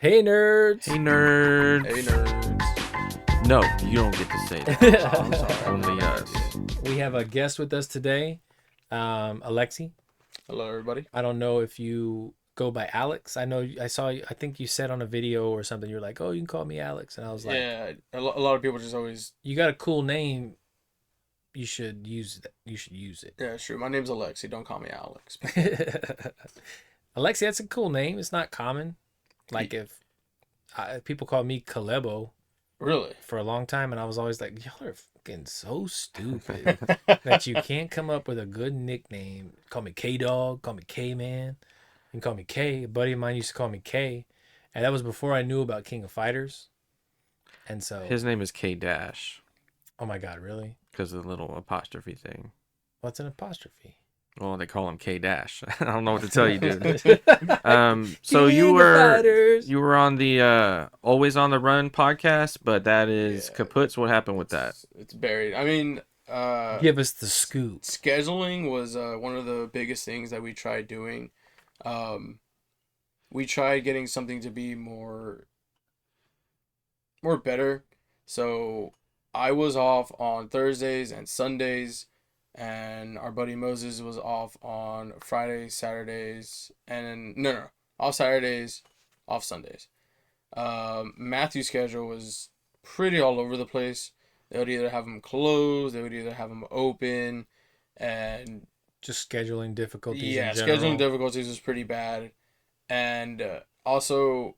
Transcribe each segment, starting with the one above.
Hey nerds! Hey nerds. Hey nerds. No, you don't get to say that. Oh, I'm sorry. Only us. We have a guest with us today, Alexi. Hello, everybody. I don't know if you go by Alex. I know I saw. I think you said on a video or something. You're like, "Oh, you can call me Alex," and I was like, Yeah, a lot of people just always. "You got a cool name. You should use that. You should use it." Yeah, sure. My name's Alexi. Don't call me Alex. Alexi, that's a cool name. It's not common. Like if people call me Kalebo Really? for a long time, and I was always like, "Y'all are fucking so stupid that you can't come up with a good nickname. Call me K Dog. Call me K Man. You can call me K. A buddy of mine used to call me K, and that was before I knew about King of Fighters. And so, His name is K Dash oh my God, really? because of the little apostrophe thing. What's an apostrophe? Well, they call him K Dash. I don't know what to tell you, dude. So King you of were Fighters. on the Always on the Run podcast, but that is Yeah. kaputs. What happened with that? It's buried. I mean, Give us the scoop. scheduling was one of the biggest things that we tried doing. We tried getting something to be more better. So I was off on Thursdays and Sundays, and our buddy Moses was off on Fridays, Saturdays, and no, off Saturdays, off Sundays. Matthew's schedule was pretty all over the place. They would either have them closed, they would either have them open, and Just scheduling difficulties. yeah, in general. scheduling difficulties was pretty bad. And also,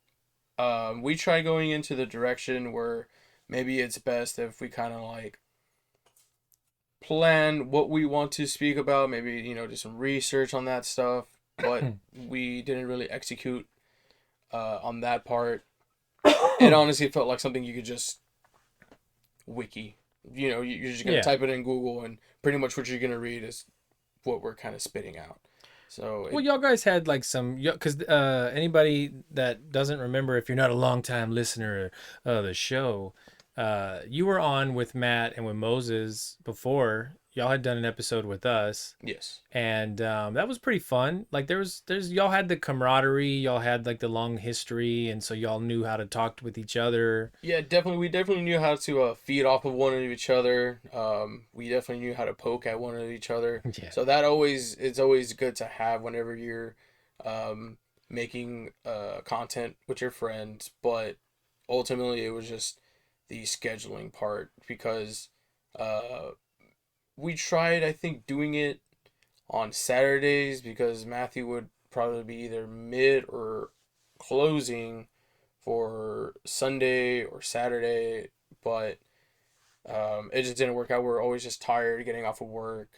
we try going into the direction where maybe it's best if we kind of like plan what we want to speak about, maybe, do some research on that stuff, but we didn't really execute on that part. It honestly felt like something you could just wiki. You're just going to Yeah. type it in Google, and pretty much what you're going to read is what we're kind of spitting out. So Well, y'all guys had like some, because anybody that doesn't remember, if you're not a long-time listener of the show, you were on with Matt and with Moses before. Y'all had done an episode with us, yes. and that was pretty fun. Like there's y'all had the camaraderie, y'all had like the long history, and so y'all knew how to talk with each other. Yeah, definitely. We definitely knew how to feed off of one of each other. We definitely knew how to poke at one of each other. Yeah. So it's always good to have whenever you're making content with your friends. But ultimately, it was just the scheduling part because we tried, I think, doing it on Saturdays because Matthew would probably be either mid or closing for Sunday or Saturday, but it just didn't work out. We were always just tired, getting off of work,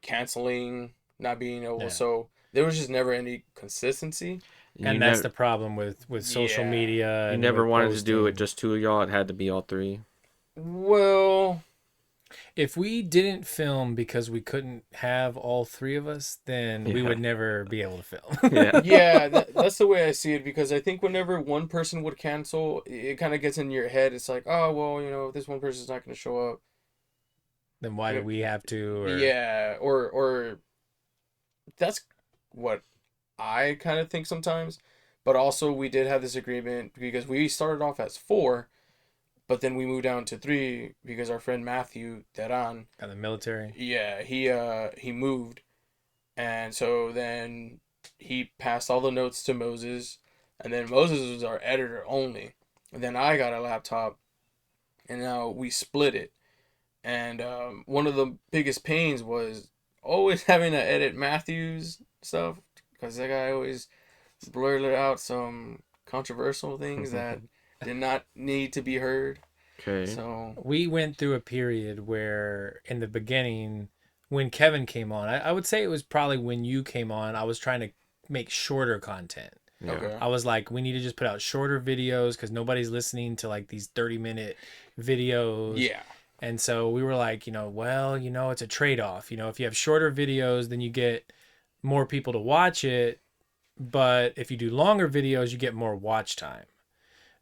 canceling, not being able. Yeah. So there was just never any consistency. And that's the problem with social Yeah. media. You and never with wanted to do it posting. just two of y'all. It had to be all three. Well, If we didn't film because we couldn't have all three of us, then we Yeah. would never be able to film. Yeah. yeah, that's the way I see it because I think whenever one person would cancel, it kind of gets in your head. It's like, oh, well, if this one person's not going to show up. Then why do we have to? Or... Yeah, or that's what I kind of think sometimes. But also, we did have this agreement because we started off as 4, but then we moved down to 3 because our friend Matthew Teran, Got the military. yeah, he moved, and so then he passed all the notes to Moses, and then Moses was our editor only, and then I got a laptop, and now we split it, and one of the biggest pains was always having to edit Matthew's stuff because that guy always blurted out some controversial things that did not need to be heard. Okay. So We went through a period where, in the beginning, when Kevin came on, I would say it was probably when you came on, I was trying to make shorter content. Yeah. okay, I was like, we need to just put out shorter videos because nobody's listening to like these 30-minute videos. yeah, And so we were like, it's a trade-off. If you have shorter videos, then you get more people to watch it. But if you do longer videos, you get more watch time.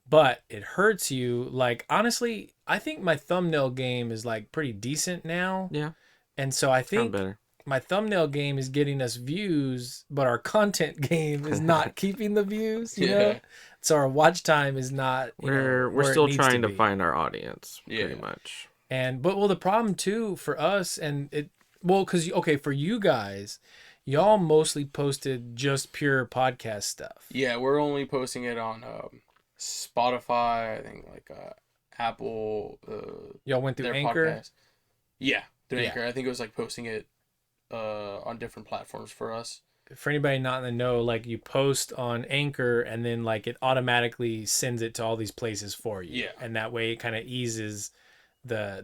But it hurts you. Like, honestly, I think my thumbnail game is like pretty decent now. Yeah. And so I Sound think better. my thumbnail game is getting us views, but our content game is not keeping the views, you know? So our watch time is not, We're where still it needs trying to be. find our audience, Yeah. pretty much. But the problem too for us, and because for you guys, y'all mostly posted just pure podcast stuff. Yeah, we're only posting it on Spotify, I think, like Apple. Y'all went through their Anchor. podcast. Yeah, through Yeah. Anchor. I think it was like posting it on different platforms for us. For anybody not in the know, like you post on Anchor and then like it automatically sends it to all these places for you. Yeah. And that way it kind of eases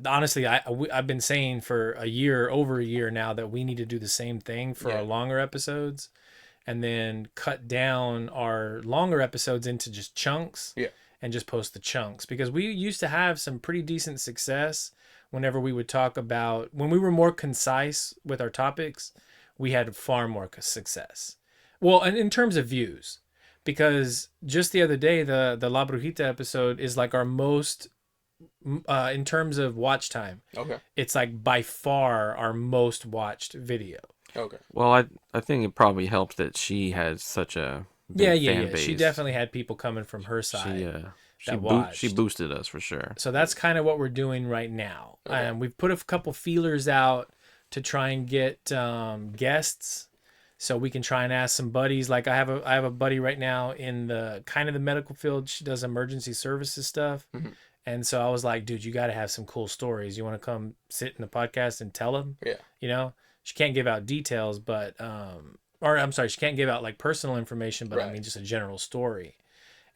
honestly, I've been saying for over a year now that we need to do the same thing for our longer episodes and then cut down our longer episodes into just chunks and just post the chunks, because we used to have some pretty decent success whenever we would talk about, when we were more concise with our topics, we had far more success. Well, and in terms of views, because just the other day, the La Brujita episode is like our most, in terms of watch time. Okay. It's like by far our most watched video. Okay. Well, I think it probably helped that she has such a big fan base. She definitely had people coming from her side. She boosted us for sure. So that's kind of what we're doing right now. Okay. We've put a couple feelers out to try and get guests, so we can try and ask some buddies. Like I have a buddy right now in the kind of the medical field. She does emergency services stuff. Mm-hmm. And so I was like, dude, you got to have some cool stories. You want to come sit in the podcast and tell them? Yeah. You know, she can't give out details, but, or I'm sorry, she can't give out like personal information, but I mean, just a general story.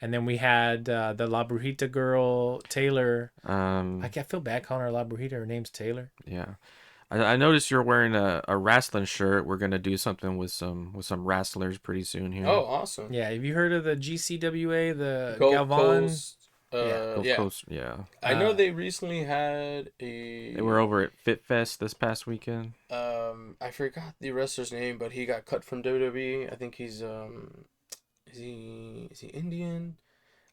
And then we had the La Brujita girl, Taylor. I feel bad calling her La Brujita. Her name's Taylor. Yeah. I noticed you're wearing a wrestling shirt. We're gonna do something with some wrestlers pretty soon here. Oh, awesome. Yeah. Have you heard of the GCWA, the Galvan? Coast, yeah. I know they recently had a. They were over at Fit Fest this past weekend. I forgot the wrestler's name, but he got cut from WWE. I think he's is he Indian?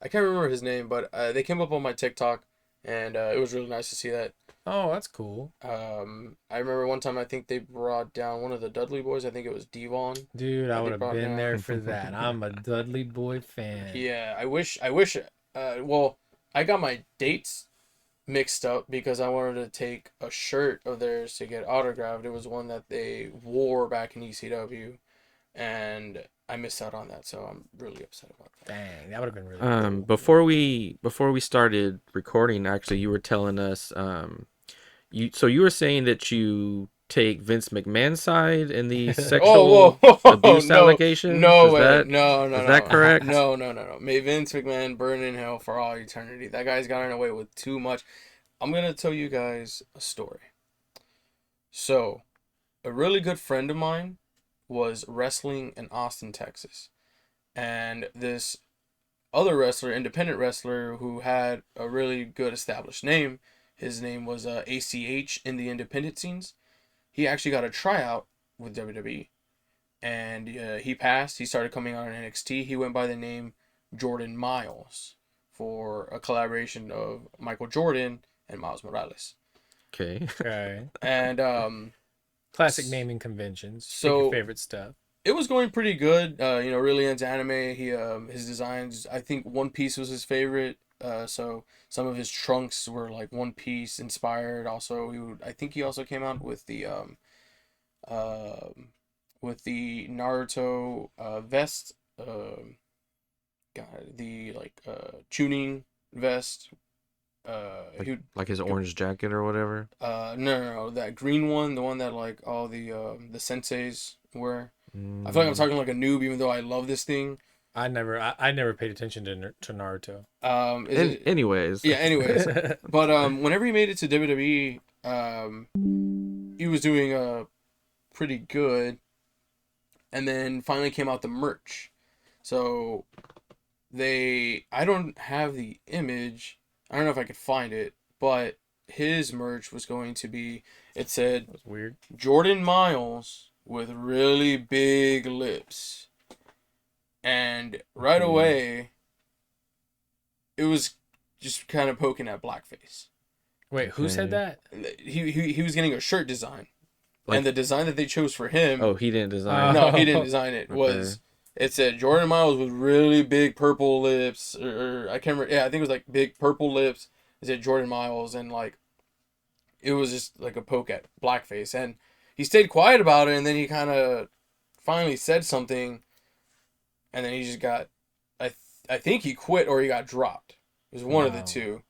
I can't remember his name, but they came up on my TikTok, and it was really nice to see that. Oh, that's cool. I remember one time I think they brought down one of the Dudley boys. I think it was Devon. Dude, I would have been there for that. I'm a Dudley boy fan. Yeah, I wish. Well, I got my dates mixed up because I wanted to take a shirt of theirs to get autographed. It was one that they wore back in ECW, and I missed out on that, so I'm really upset about that. Dang, that would have been really cool. Before we started recording, actually, you were telling us you were saying that you take Vince McMahon's side in the sexual abuse allegations? No is way. that, no. Is that correct? No. May Vince McMahon burn in hell for all eternity. That guy's gotten away with too much. I'm going to tell you guys a story. So, a really good friend of mine was wrestling in Austin, Texas. And this other wrestler, independent wrestler, who had a really good established name, his name was ACH in the independent scenes. He actually got a tryout with WWE, and he passed. He started coming on NXT. He went by the name Jordan Miles for a collaboration of Michael Jordan and Miles Morales. Okay. And classic naming conventions. So pick your favorite stuff. It was going pretty good. Really into anime. He his designs. I think One Piece was his favorite. So some of his trunks were like One Piece inspired. Also, I think he also came out with the Naruto vest. Tuning vest. Like his orange jacket or whatever. No, that green one, the one that like all the senseis wear. I feel like I'm talking like a noob, even though I love this thing. I never paid attention to Naruto. Anyways. Yeah, anyways. But whenever he made it to WWE, he was doing pretty good. And then finally came out the merch. So I don't have the image. I don't know if I could find it, but his merch was going to be, it said, that's weird. Jordan Miles with really big lips. And right away, it was just kind of poking at blackface. Wait, who said that? He was getting a shirt design. and the design that they chose for him. Oh, he didn't design. No, he didn't design it. Okay. Was it said Jordan Miles with really big purple lips, or I can't remember. Yeah, I think it was like big purple lips. It said Jordan Miles, and like it was just like a poke at blackface, and he stayed quiet about it, and then he kind of finally said something, and then he just got, I think he quit or he got dropped. It was one of the two.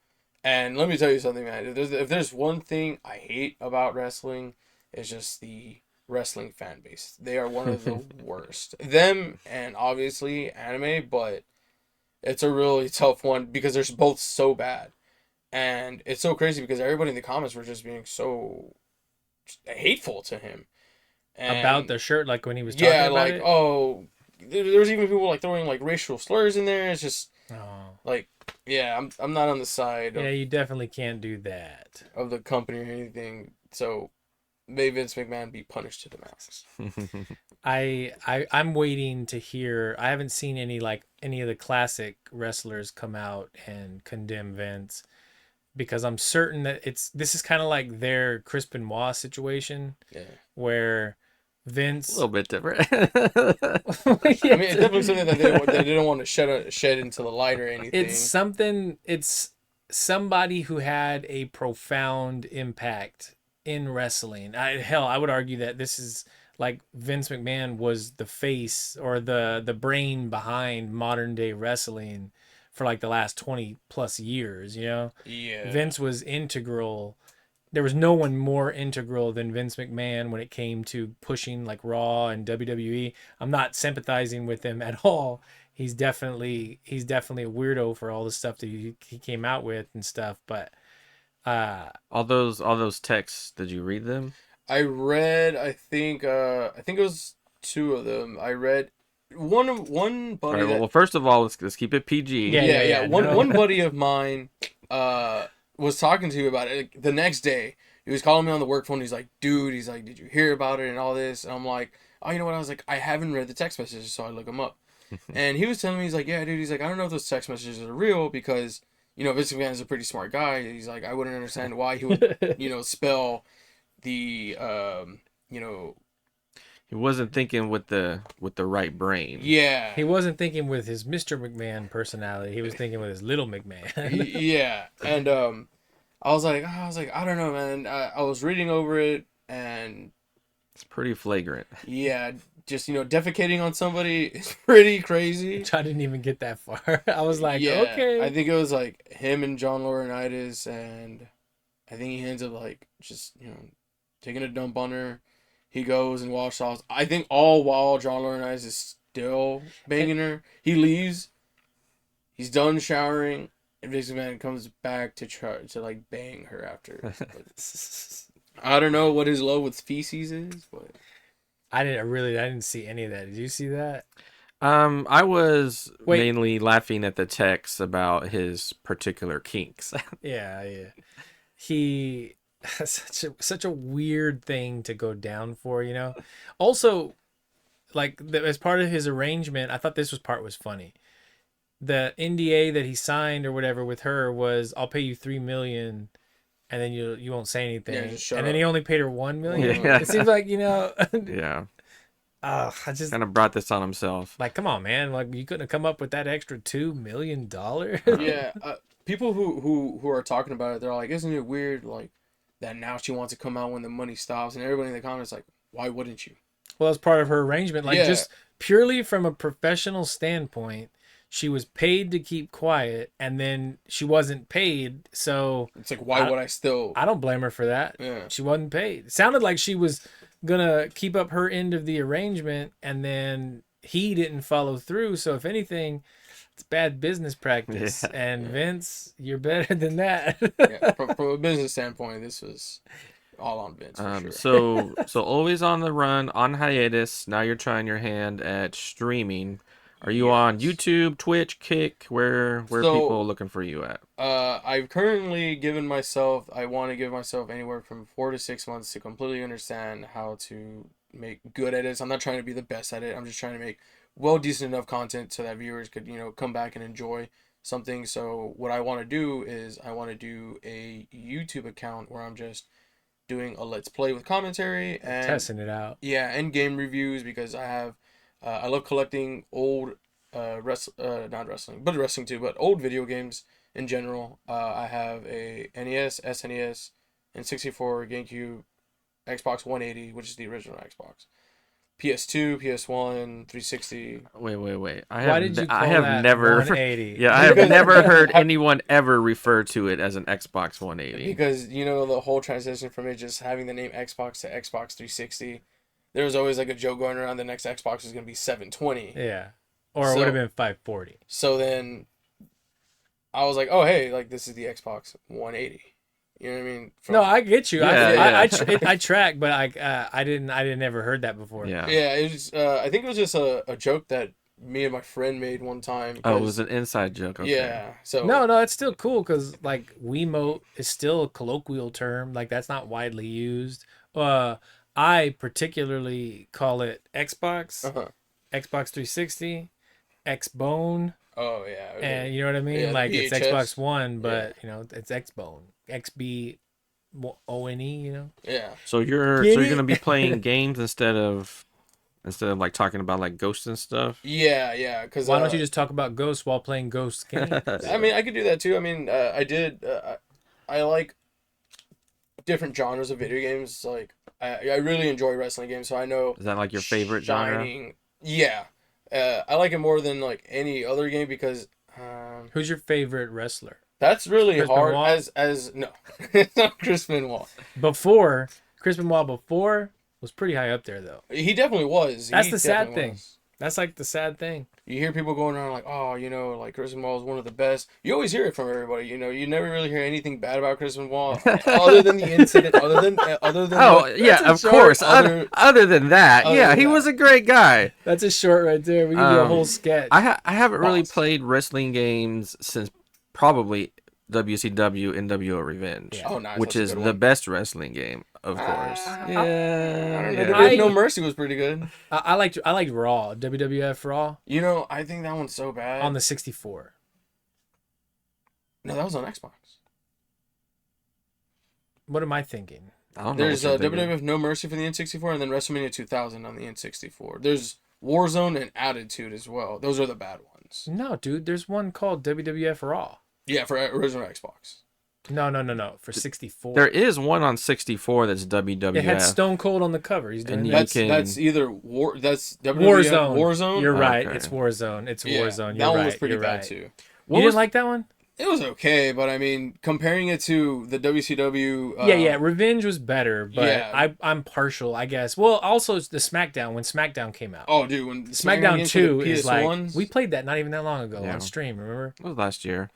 And let me tell you something, man. If there's one thing I hate about wrestling, it's just the wrestling fan base. They are one of the worst. Them and obviously anime, but it's a really tough one because they're both so bad. And it's so crazy because everybody in the comments were just being so hateful to him. And about the shirt, like when he was talking about like, it? oh, there's even people like throwing like racial slurs in there. It's just like, yeah, I'm not on the side yeah, you definitely can't do that. of the company or anything. So may Vince McMahon be punished to the max. I'm waiting to hear. I haven't seen any of the classic wrestlers come out and condemn Vince, because I'm certain that this is kind of like their Chris Benoit situation, where Vince a little bit different. I mean, it's definitely something that they didn't want to shed into the light or anything. It's somebody who had a profound impact in wrestling. I would argue that this is like Vince McMahon was the face or the brain behind modern day wrestling for like the last 20 plus years, you know? Yeah. Vince was integral. There was no one more integral than Vince McMahon when it came to pushing like Raw and WWE. I'm not sympathizing with him at all. He's definitely a weirdo for all the stuff that he came out with and stuff. But all those texts, did you read them? I read. I think it was two of them. I read one buddy. All right, well, first of all, let's keep it PG. Yeah. One buddy of mine was talking to you about it the next day. He was calling me on the work phone. He's like, dude, did you hear about it and all this? And I'm like, oh, you know what? I was like, I haven't read the text messages, so I look them up. And he was telling me, he's like, yeah, dude. He's like, I don't know if those text messages are real because, you know, Vince McMahon is a pretty smart guy. He's like, I wouldn't understand why he would, you know, spell the, you know. He wasn't thinking with the right brain. Yeah. He wasn't thinking with his Mr. McMahon personality. He was thinking with his little McMahon. Yeah. And I was like, I don't know, man. I was reading over it, and it's pretty flagrant. Yeah, just, you know, defecating on somebody is pretty crazy. Which I didn't even get that far. I was like, okay. I think it was like him and John Laurinaitis, and I think he ends up like just, you know, taking a dump on her. He goes and washes off. I think all while John Laurinaitis is still banging her. He leaves. He's done showering. And Vince McMahon comes back to try to like bang her after. I don't know what his love with feces is, but I didn't see any of that. Did you see that? I was mainly laughing at the text about his particular kinks. Yeah. He such a weird thing to go down for, you know. Also, like as part of his arrangement, I thought this part was funny. The NDA that he signed or whatever with her was, I'll pay you $3 million, and then you won't say anything. Yeah, just shut and up. then he only paid her $1 million. Yeah. It seems like, you know. Yeah. I just kind of brought this on himself. Like, come on, man! Like, you couldn't have come up with that extra $2 million. Yeah, people who are talking about it, they're like, isn't it weird, like, that now she wants to come out when the money stops, and everybody in the comments like, why wouldn't you? Well, it's part of her arrangement. Like, just purely from a professional standpoint, she was paid to keep quiet, and then she wasn't paid. So it's like, why would I still? I don't blame her for that. Yeah, she wasn't paid. It sounded like she was gonna keep up her end of the arrangement, and then he didn't follow through. So if anything, it's bad business practice. Yeah. And Vince, you're better than that. From a business standpoint, this was all on Vince. For sure. So always on the run, on hiatus. Now you're trying your hand at streaming. Are you on YouTube, Twitch, Kick? Where are people looking for you at? I've currently given myself, I want to give myself anywhere from 4 to 6 months to completely understand how to make good edits. I'm not trying to be the best at it. I'm just trying to make decent enough content so that viewers could, you know, come back and enjoy something. So what I want to do is I want to do a YouTube account where I'm just doing a Let's Play with commentary and Testing it out. yeah, and game reviews because I love collecting old not wrestling, but wrestling too, but old video games in general. I have a NES, SNES, and 64, GameCube, Xbox 180, which is the original Xbox. PS2, PS1, 360. Wait. Why did you I call have that never 180? Yeah, I have Because- never heard anyone ever refer to it as an Xbox 180. Because the whole transition from it just having the name Xbox to Xbox 360. There was always like a joke going around the next Xbox is going to be 720. Yeah. Or it So- would have been 540. So then I was like, oh, hey, like this is the Xbox 180. You know what I mean? No, I get you. Yeah, I track, but I didn't ever heard that before. Yeah. Yeah, it was, I think it was just a joke that me and my friend made one time. Oh, it 'cause- was an inside joke. Okay. Yeah. So No, it's still cool because like Wiimote is still a colloquial term. Like that's not widely used. I particularly call it Xbox, Uh-huh. Xbox 360, Xbone, Oh yeah. Okay. and you know what I mean. Yeah, the Like it's VHS. Xbox One, but it's Xbone, XBONE. You know. Yeah. So you're gonna be playing games instead of like talking about like ghosts and stuff. Yeah. Because Why don't you just talk about ghosts while playing ghost games? I mean, I could do that too. I mean, I did. I like different genres of video games. Like I really enjoy wrestling games, so I know. Is that like your favorite genre? Shining. Yeah. I like it more than like any other game because Who's your favorite wrestler? that's really Chris hard. Benoit? As no, it's not Chris Benoit. Before Chris Benoit was pretty high up there though. He definitely was. That's He the sad definitely thing. was. That's like the sad thing. You hear people going around like, oh, like Chris Benoit is one of the best. You always hear it from everybody. You never really hear anything bad about Chris Benoit other than the incident. Other than. Oh yeah, of course. Other than that, other yeah, than he that. was a great guy. That's a short right there. We can do a whole sketch. I haven't really Boss. played wrestling games since probably WCW NWO Revenge, Yeah. Oh, nice. which That's is a good the one. best wrling game, of course. I Yeah, don't know. yeah. There's No Mercy was pretty good. I liked Raw, WWF Raw I think that one's so bad. on the 64. No, that was on Xbox. What am I thinking? I don't know. There's what you're thinking. WWF No Mercy for the N64, and then WrestleMania 2000 on the N64. There's Warzone and Attitude as well. Those are the bad ones. No, dude. There's one called WWF Raw. Yeah, for original Xbox. No. For 64. There is one on 64 that's WWF. It had Stone Cold on the cover. He's doing And that. you That's can- either that's WWF Warzone. Warzone. You're right. Okay. It's Warzone. It's Yeah, Warzone. that You're one right. was pretty You're bad right. too. You What didn't was- like that one? It was okay, but I mean, comparing it to the WCW. Yeah. Revenge was better, but yeah. I'm partial, I guess. Well, also it's the SmackDown when SmackDown came out. Oh, dude, when SmackDown came for the 2 is like PS1s, we played that not even that long ago Yeah. on stream. Remember? What was last year?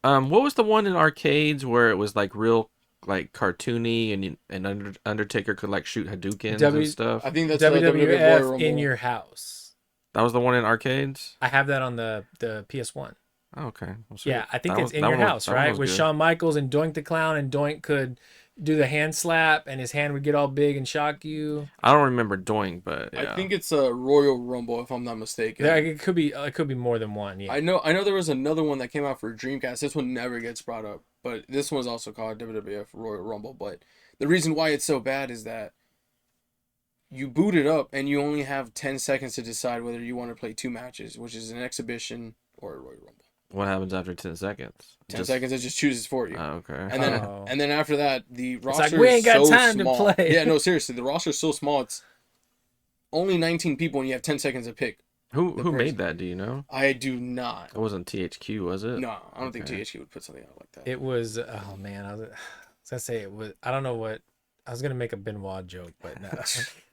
What was the one in arcades where it was like real, like cartoony, and Undertaker could like shoot Hadoukens and stuff? I think that's the WWF Royal WWF Rumble. in your house. That was the one in arcades. I have that on the PS1. Oh, okay. Well, sweet. Yeah, I think That it's was- in that your one- house, that one right? was With good. Shawn Michaels and Doink the Clown, and Doink could do the hand slap, and his hand would get all big and shock you. I don't remember Doink, but yeah. I think it's a Royal Rumble, if I'm not mistaken. There, it could be more than one. Yeah. I know there was another one that came out for Dreamcast. This one never gets brought up, but this one's also called WWF Royal Rumble. But the reason why it's so bad is that you boot it up and you only have 10 seconds to decide whether you want to play two matches, which is an exhibition or a Royal Rumble. What happens after 10 seconds? 10 seconds, it just chooses for you. Oh, okay. And then after that, the roster like, we ain't is got so time to small. play. Yeah, no, seriously, the roster is so small. It's only 19 people, and you have 10 seconds to pick. Who person. made that? Do you know? I do not. It wasn't THQ, was it? No, I don't think Okay. THQ would put something out like that. It was. Oh man, I was gonna say it was. I don't know what. I was gonna make a Benoit joke, but no.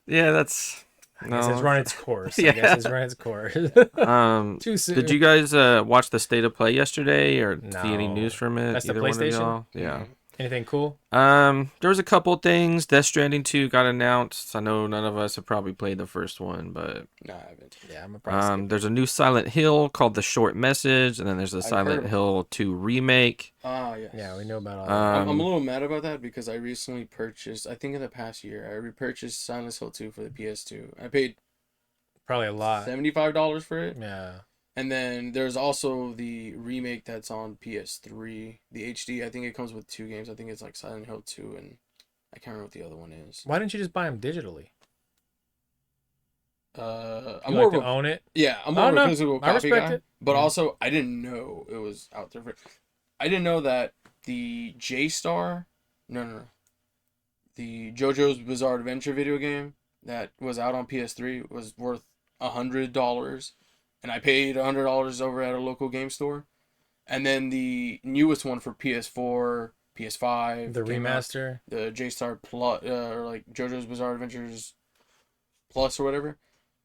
Yeah, that's. I guess it's No. run its course. Yeah. I guess it's run its course. Too soon. Did you guys watch the State of Play yesterday or see any No. news from it? That's the Either one of PlayStation? y'all? Yeah. Anything cool? There was a couple things. Death Stranding 2 got announced. I know none of us have probably played the first one, but No, I haven't. Yeah, I'm a probably there's a new Silent Hill called The Short Message, and then there's a heard Silent of it. All 2 remake. Ah, yes. Yeah, we know about all that. I'm a Um, little mad about that because I recently purchased, I think in the past year, I repurchased Silent Hill 2 for the PS2. I paid Probably a lot. $75 for it. Yeah. And then there's also the remake that's on PS3, the HD. I think it comes with two games. I think it's like Silent Hill 2 and I can't remember what the other one is. Why didn't you just buy them digitally? I'm You more like of to a own it? I'm more of a No, physical I copy respect guy. it. But Yeah. also, I didn't know it was out there. I didn't know that the J-Star, no, the JoJo's Bizarre Adventure video game that was out on PS3 was worth $100, and I paid $100 over at a local game store. And then the newest one for PS4, PS5 The came out, remaster. the J-Star Plus, or like JoJo's Bizarre Adventures Plus or whatever.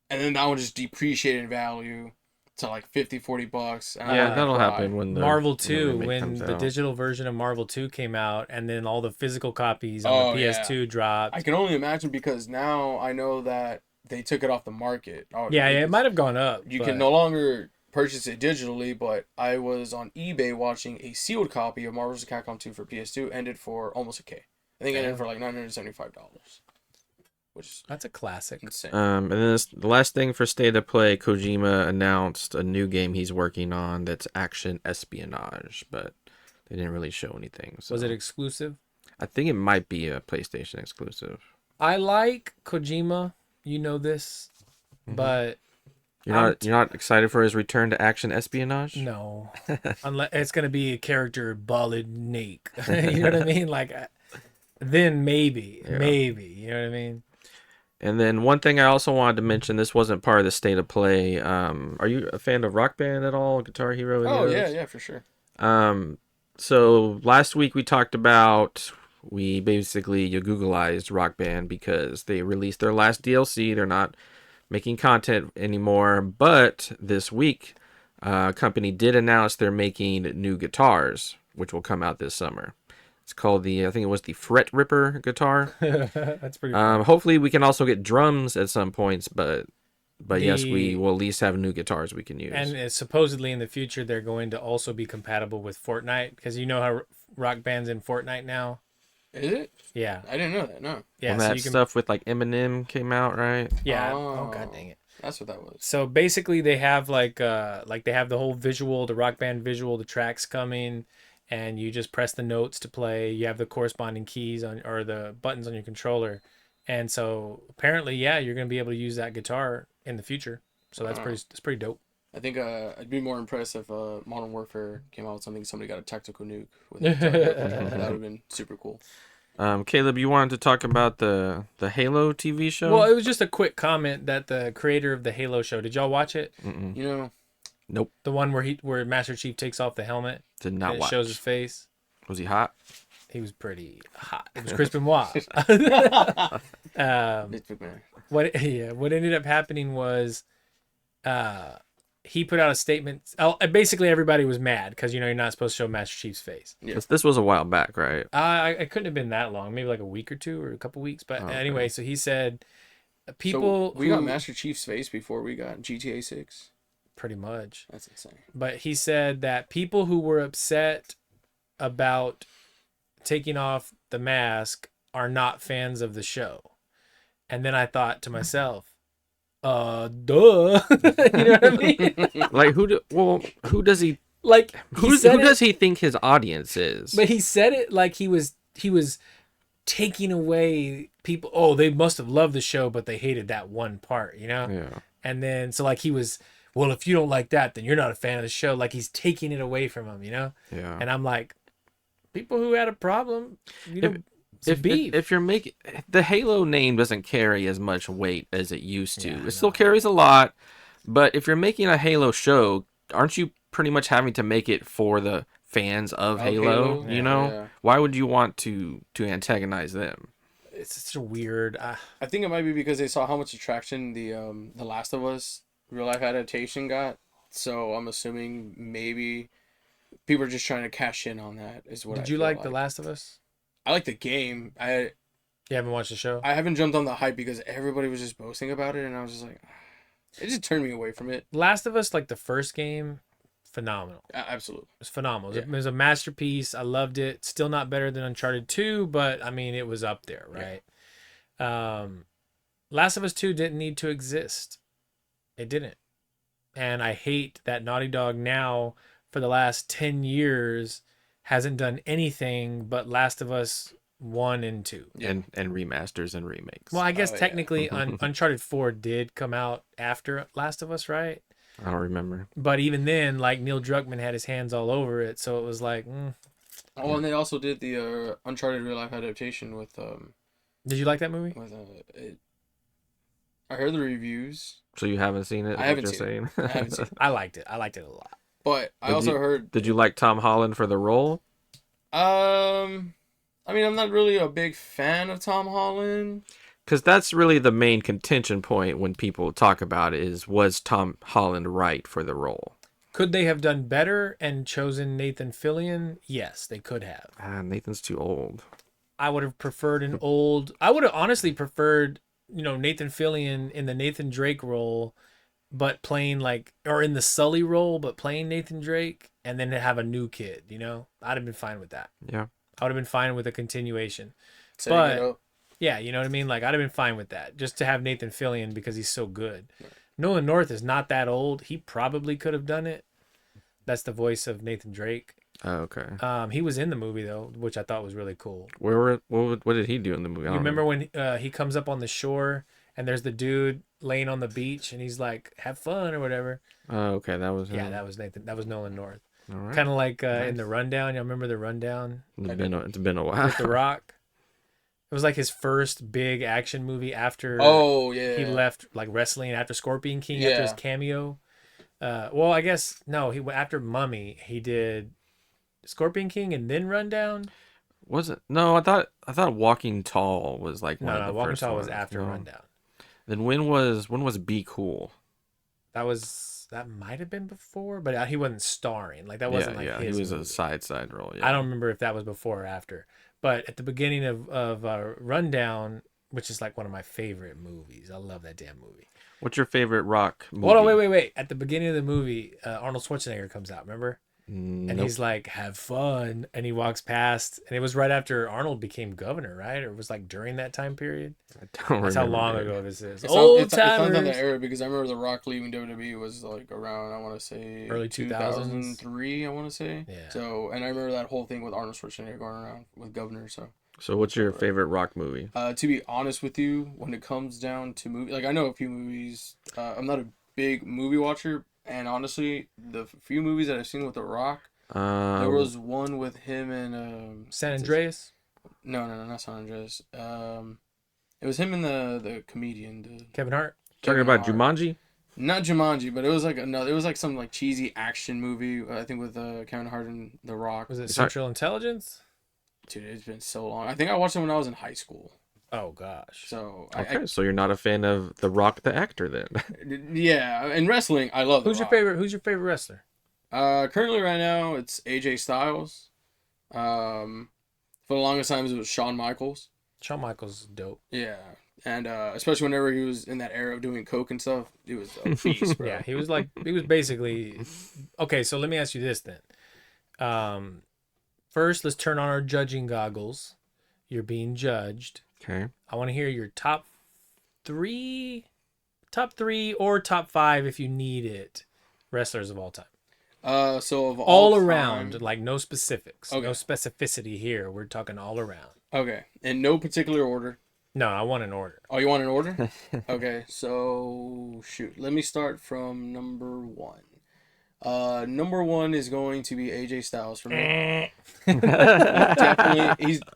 And then that one just depreciated in value to like $50-$40. And I Yeah, wanted to that'll cry. happen when the Marvel 2, remake when comes the out. digital version of Marvel 2 came out, and then all the physical copies on Oh, the PS2 dropped. I can only imagine because now I know that they took it off the market. Oh, Yeah, it might have gone up. You but can no longer purchase it digitally, but I was on eBay watching a sealed copy of Marvel vs. Capcom 2 for PS2, ended for almost a K. I think it ended for like $975, which is That's a classic. insane. And then the last thing for State of Play, Kojima announced a new game he's working on that's action espionage, but they didn't really show anything. So Was it exclusive? I think it might be a PlayStation exclusive. I like Kojima. You know this, but You're not excited for his return to action espionage? no, unless it's gonna be a character ballad Nate. You know what I mean? Like, then maybe, Yeah. maybe. You know what I mean? And then one thing I also wanted to mention, this wasn't part of the State of Play. Are you a fan of Rock Band at all? Guitar Hero? Any Oh, of those? yeah, for sure. So last week we talked about, we basically you Googleized Rock Band because they released their last DLC. They're not making content anymore. But this week, a company did announce they're making new guitars, which will come out this summer. It's called I think it was the Fret Ripper guitar. That's pretty. Cool. Hopefully we can also get drums at some points, but yes, we will at least have new guitars we can use. And supposedly in the future they're going to also be compatible with Fortnite, because you know how Rock Band's in Fortnite now. Is it? Yeah. I didn't know that. No. Yeah. When So that you can, stuff with like Eminem came out, right? yeah. Oh. Oh god dang it. That's what that was. So basically they have like they have the whole visual, the Rock Band visual, the tracks coming, and you just press the notes to play. You have the corresponding keys on, or the buttons on your controller. And so apparently, yeah, you're going to be able to use that guitar in the future. So that's pretty dope. I think I'd be more impressed if Modern Warfare came out with somebody got a tactical nuke with a guitar. That would have been super cool. Caleb, you wanted to talk about the Halo TV show? Well, it was just a quick comment that the creator of the Halo show, did y'all watch it? Mm-mm. You know, Nope. The one where Master Chief takes off the helmet Did and not it watch. shows his face. Was he hot? He was pretty hot. It was Chris Benoit. Vince McMahon. What ended up happening was he put out a statement. Basically, everybody was mad because you're not supposed to show Master Chief's face. Yeah. This was a while back, right? I couldn't have been that long, maybe like a week or two or a couple weeks. But Okay. anyway, so he said people So we got Master Chief's face before we got GTA 6. pretty much. That's insane. But he said that people who were upset about taking off the mask are not fans of the show. And then I thought to myself, duh. You know what I mean? Like who does he Like who does he think his audience is? But he said it like he was taking away people. Oh, they must have loved the show, but they hated that one part, Yeah. And then so like he was, well, if you don't like that, then you're not a fan of the show. Like he's taking it away from him, Yeah. And I'm like, people who had a problem, If you're making the Halo name doesn't carry as much weight as it used to. Yeah, It still carries a lot, but if you're making a Halo show, aren't you pretty much having to make it for the fans of Halo? You know, Yeah. why would you want to antagonize them? It's such a weird. I think it might be because they saw how much attraction the Last of Us real life adaptation got. So I'm assuming maybe people are just trying to cash in on that. Is what. Did I you feel like The Last of Us? I like the game. You haven't watched the show? I haven't jumped on the hype because everybody was just boasting about it, and I was just like, it just turned me away from it. Last of Us, like the first game, phenomenal. Absolutely. It was phenomenal. Yeah. It was a masterpiece. I loved it. Still not better than Uncharted 2, but I mean, it was up there, right? Last of Us 2 didn't need to exist. It didn't. And I hate that Naughty Dog now, for the last 10 years, hasn't done anything but Last of Us 1 and 2. Yeah. And remasters and remakes. Well, I guess Oh, yeah. technically Uncharted 4 did come out after Last of Us, right? I don't remember. But even then, like Neil Druckmann had his hands all over it, so it was like, Oh, and they also did the Uncharted real life adaptation with Did you like that movie? I heard the reviews. So you haven't seen it? I haven't seen it. I haven't seen it. I liked it. I liked it a lot. But I also heard. Did you like Tom Holland for the role? I mean, I'm not really a big fan of Tom Holland. Because that's really the main contention point when people talk about it is, was Tom Holland right for the role? Could they have done better and chosen Nathan Fillion? Yes, they could have. Nathan's too old. I would have preferred an old. I would have honestly preferred, Nathan Fillion in the Nathan Drake role, but playing or in the Sully role, but playing Nathan Drake, and then to have a new kid. I'd have been fine with that. Yeah. I would have been fine with a continuation. Setting it up. Yeah, you know what I mean? Like, I'd have been fine with that. Just to have Nathan Fillion because he's so good. Right. Nolan North is not that old. He probably could have done it. That's the voice of Nathan Drake. Oh, okay. He was in the movie, though, which I thought was really cool. What did he do in the movie? You remember when he comes up on the shore and there's the dude laying on the beach and he's like, have fun or whatever? Oh, okay. That was him. Yeah, that was Nathan. That was Nolan North. All right. Kind of like nice. In The Rundown. You remember The Rundown? It's been a while. With The Rock. It was like his first big action movie after he left like wrestling after Scorpion King after his cameo. Well, I guess no, after Mummy, he did Scorpion King and then Rundown. Was it? No, I thought Walking Tall was like one of the Walking first Tall ones. was after Rundown. Then when was Be Cool? That might have been before, but he wasn't starring. Like that wasn't his he was movie. a side role. Yeah. I don't remember if that was before or after. But at the beginning of Rundown, which is like one of my favorite movies. I love that damn movie. What's your favorite Rock movie? Hold on, wait. At the beginning of the movie, Arnold Schwarzenegger comes out, remember? And nope. He's like, have fun. And he walks past. And it was right after Arnold became governor, right? Or it was like during that time period? I don't remember. That's how long ago this is. It's not that era because I remember The Rock leaving WWE was like around, I want to say, early 2003, I want to say. Yeah. So, and I remember that whole thing with Arnold Schwarzenegger going around with governor, So what's your favorite Rock movie? To be honest with you, when it comes down to movies, like I know a few movies. I'm not a big movie watcher, and honestly, the few movies that I've seen with The Rock, there was one with him and San Andreas. No, not San Andreas. It was him and the comedian, Kevin Hart. Talking about Jumanji? Not Jumanji, but it was like another. It was like some like cheesy action movie. I think with Kevin Hart and The Rock. Was it Central Intelligence? Dude, it's been so long. I think I watched it when I was in high school. Oh gosh. So so you're not a fan of The Rock the actor then? Yeah, in wrestling, I love. Who's your favorite wrestler? Currently right now it's AJ Styles. For the longest time it was Shawn Michaels. Shawn Michaels is dope. Yeah, and especially whenever he was in that era of doing coke and stuff, he was a beast, bro. Yeah, he was basically. Okay, so let me ask you this then. First, let's turn on our judging goggles. You're being judged. Okay. I want to hear your top three or top 5 if you need it, wrestlers of all time. So of all around, time, like no specifics, okay. No specificity here. We're talking all around. Okay, in no particular order. No, I want an order. Oh, you want an order? Okay, so shoot. Let me start from number 1. Number 1 is going to be AJ Styles for me.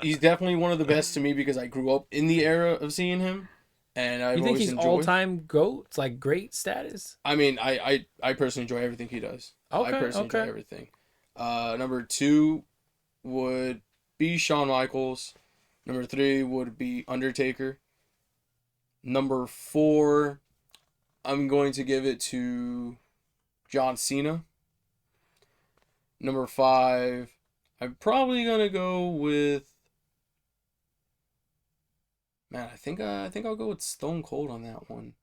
He's definitely one of the best to me because I grew up in the era of seeing him, and I. You think he's all-time GOAT? It's like great status. I mean, I personally enjoy everything he does. Okay, I personally enjoy everything. Number 2 would be Shawn Michaels. Number 3 would be Undertaker. Number 4, I'm going to give it to John Cena. Number 5, I'm probably gonna go with. Man, I think I'll go with Stone Cold on that one.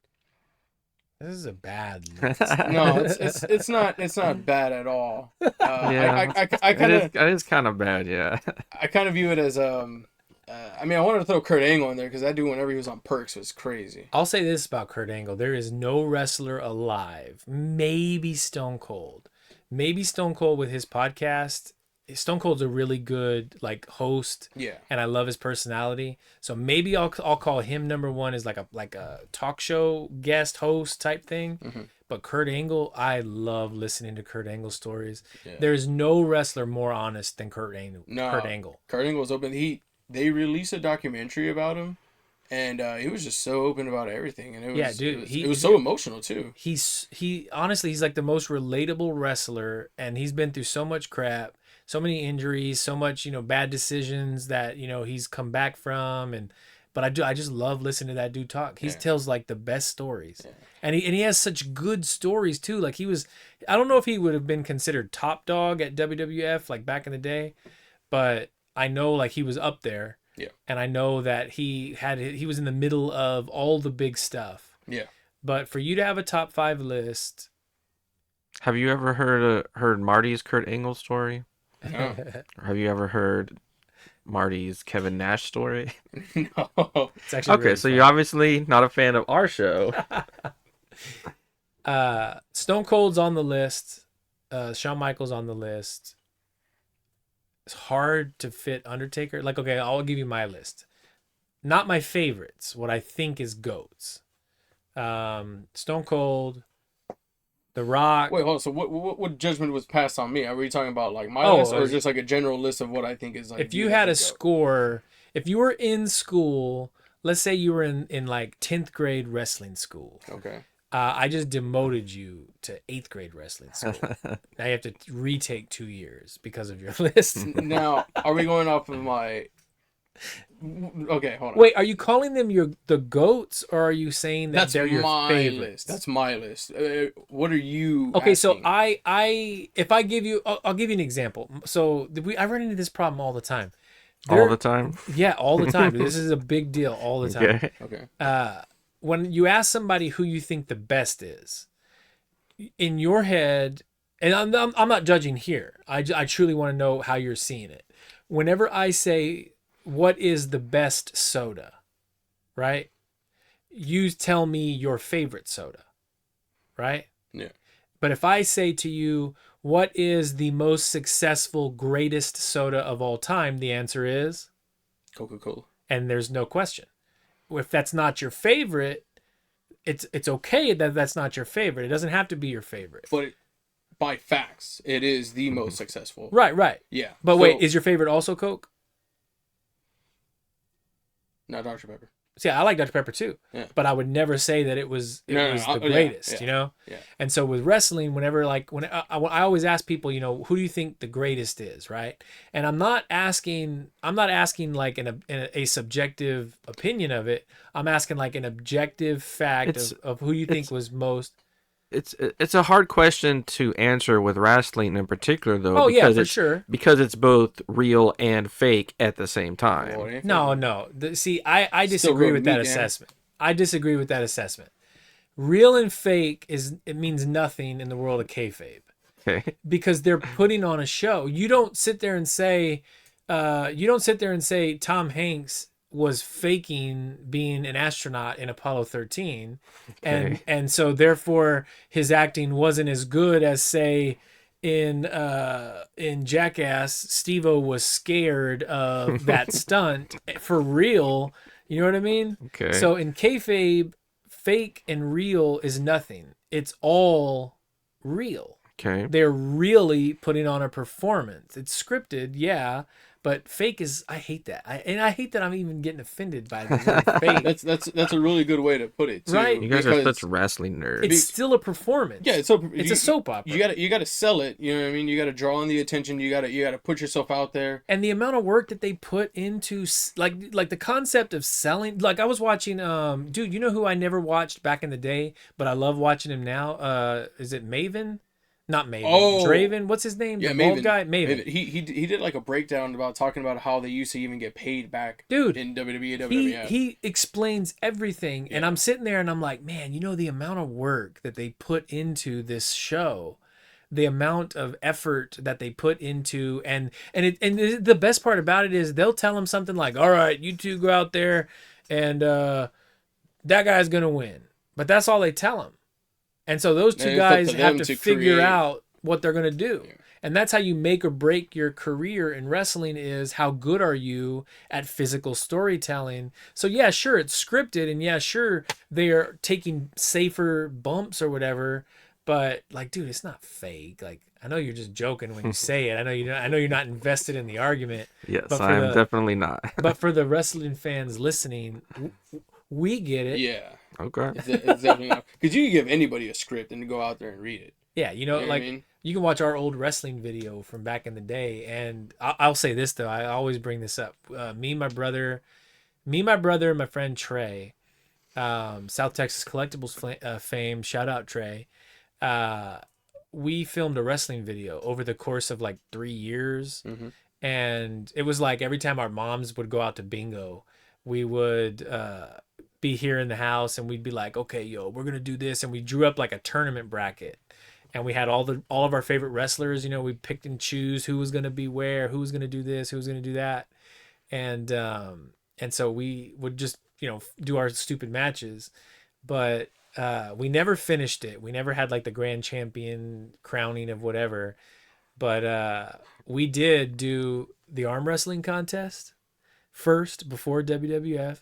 This is a bad list. No, it's not bad at all. Yeah, I kind of. It is kind of bad, yeah. I kind of view it as I mean, I wanted to throw Kurt Angle in there because that dude, whenever he was on Perks, was crazy. I'll say this about Kurt Angle: there is no wrestler alive, maybe Stone Cold with his podcast Stone Cold's a really good like host, Yeah. and I love his personality. So maybe I'll call him number one as like a talk show guest host type thing. Mm-hmm. But Kurt Angle, I love listening to Kurt Angle stories. Yeah. There's no wrestler more honest than Kurt Angle. No, Kurt Angle. Kurt Angle was open. They released a documentary about him, and he was just so open about everything, and it was so emotional too. He honestly, he's like the most relatable wrestler, and he's been through so much crap, so many injuries, so much bad decisions that he's come back from, but I just love listening to that dude talk. He tells like the best stories. Yeah. And he has such good stories too. Like I don't know if he would have been considered top dog at WWF like back in the day, but I know like he was up there. Yeah. And I know that he was in the middle of all the big stuff. Yeah. But for you to have a top 5 list, Have you ever heard Marty's Kurt Angle story? No. Or have you ever heard Marty's Kevin Nash story? No. it's actually Okay, really so fun. you're obviously not a fan of our show. Stone Cold's on the list. Shawn Michaels on the list. It's hard to fit Undertaker. Like, okay, I'll give you my list. Not my favorites. What I think is GOATs. Stone Cold, The Rock. Wait, hold on. So what judgment was passed on me? Are we talking about like my Oh, list, or just like a general list of what I think is like? If you had a score, if you were in school, let's say you were in like 10th grade wrestling school. Okay. I just demoted you to 8th grade wrestling school. Now you have to retake 2 years because of your list. Now, are we going off of my? Okay, hold on. Wait, are you calling them the GOATs, or are you saying that That's they're your my favorites? list. That's my list. What are you? Okay, so asking? if I give you, I'll give you an example. So I run into this problem all the time. All the time? Yeah, all the time. This is a big deal all the time. Okay. Okay. When you ask somebody who you think the best is, in your head, and I'm not judging here. I truly want to know how you're seeing it. Whenever I say, what is the best soda, right? You tell me your favorite soda, right? Yeah. But if I say to you, what is the most successful, greatest soda of all time? The answer is Coca-Cola. And there's no question. If that's not your favorite, it's okay that that's not your favorite. It doesn't have to be your favorite. But by facts, it is the most successful. Right. Yeah. But wait, is your favorite also Coke? No, Dr. Pepper. See, I like Dr. Pepper too, Yeah. but I would never say that it was the Yeah, greatest, yeah. And so with wrestling, whenever I always ask people, who do you think the greatest is, right? And I'm not asking like a subjective opinion of it. I'm asking like an objective fact of who you think was most. It's a hard question to answer with wrestling in particular, though. Oh yeah, for it's, sure. Because it's both real and fake at the same time. Well, No. See, I disagree with that assessment. I disagree with that assessment. Real and fake it means nothing in the world of kayfabe. Okay. Because they're putting on a show. You don't sit there and say Tom Hanks was faking being an astronaut in Apollo 13, and so therefore his acting wasn't as good as say in Jackass. Steve-O was scared of that stunt for real. You know what I mean? Okay. So in kayfabe, fake and real is nothing. It's all real. Okay. They're really putting on a performance. It's scripted, yeah, but fake is. I hate that. I hate that I'm even getting offended by the word fake. That's a really good way to put it too. Right. You guys are such wrestling nerds. It's still a performance. Yeah, it's a soap opera. You gotta sell it. You know what I mean? You gotta draw in the attention. You gotta put yourself out there. And the amount of work that they put into like the concept of selling. Like I was watching, dude. You know who I never watched back in the day, but I love watching him now. Is it Maven? Not Maven. Oh. Draven. What's his name? Yeah, the Maven. bald guy. Maven. He did like a breakdown about talking about how they used to even get paid back, Dude, in WWE, WWF. He explains everything, and I'm sitting there and I'm like, man, the amount of work that they put into this show, the amount of effort that they put into, and the best part about it is they'll tell him something like, all right, you two go out there, and that guy's gonna win, but that's all they tell him. And so those two guys have to figure out what they're going to do. Yeah. And that's how you make or break your career in wrestling, is how good are you at physical storytelling. So yeah, sure, it's scripted, and yeah, sure, they are taking safer bumps or whatever, but like, dude, it's not fake. Like, I know you're just joking when you say it. I know you're not invested in the argument. Yes, But I am definitely not. but for the wrestling fans listening, we get it. Yeah. Okay. It's definitely not. Because you can give anybody a script and go out there and read it. Yeah, You know like, what I mean? you can watch our old wrestling video from back in the day, and I'll say this though, I always bring this up. Me, my brother, and my friend Trey, South Texas Collectibles fame. Shout out Trey. We filmed a wrestling video over the course of like 3 years, Mm-hmm. and it was like every time our moms would go out to bingo, we would be here in the house, and we'd be like, okay, yo, we're gonna do this, and we drew up like a tournament bracket, and we had all of our favorite wrestlers. You know, we picked and choose who was gonna be where, who was gonna do this, who was gonna do that, and so we would just, you know, do our stupid matches, but we never finished it. We never had like the grand champion crowning of whatever, but we did do the arm wrestling contest first before WWF.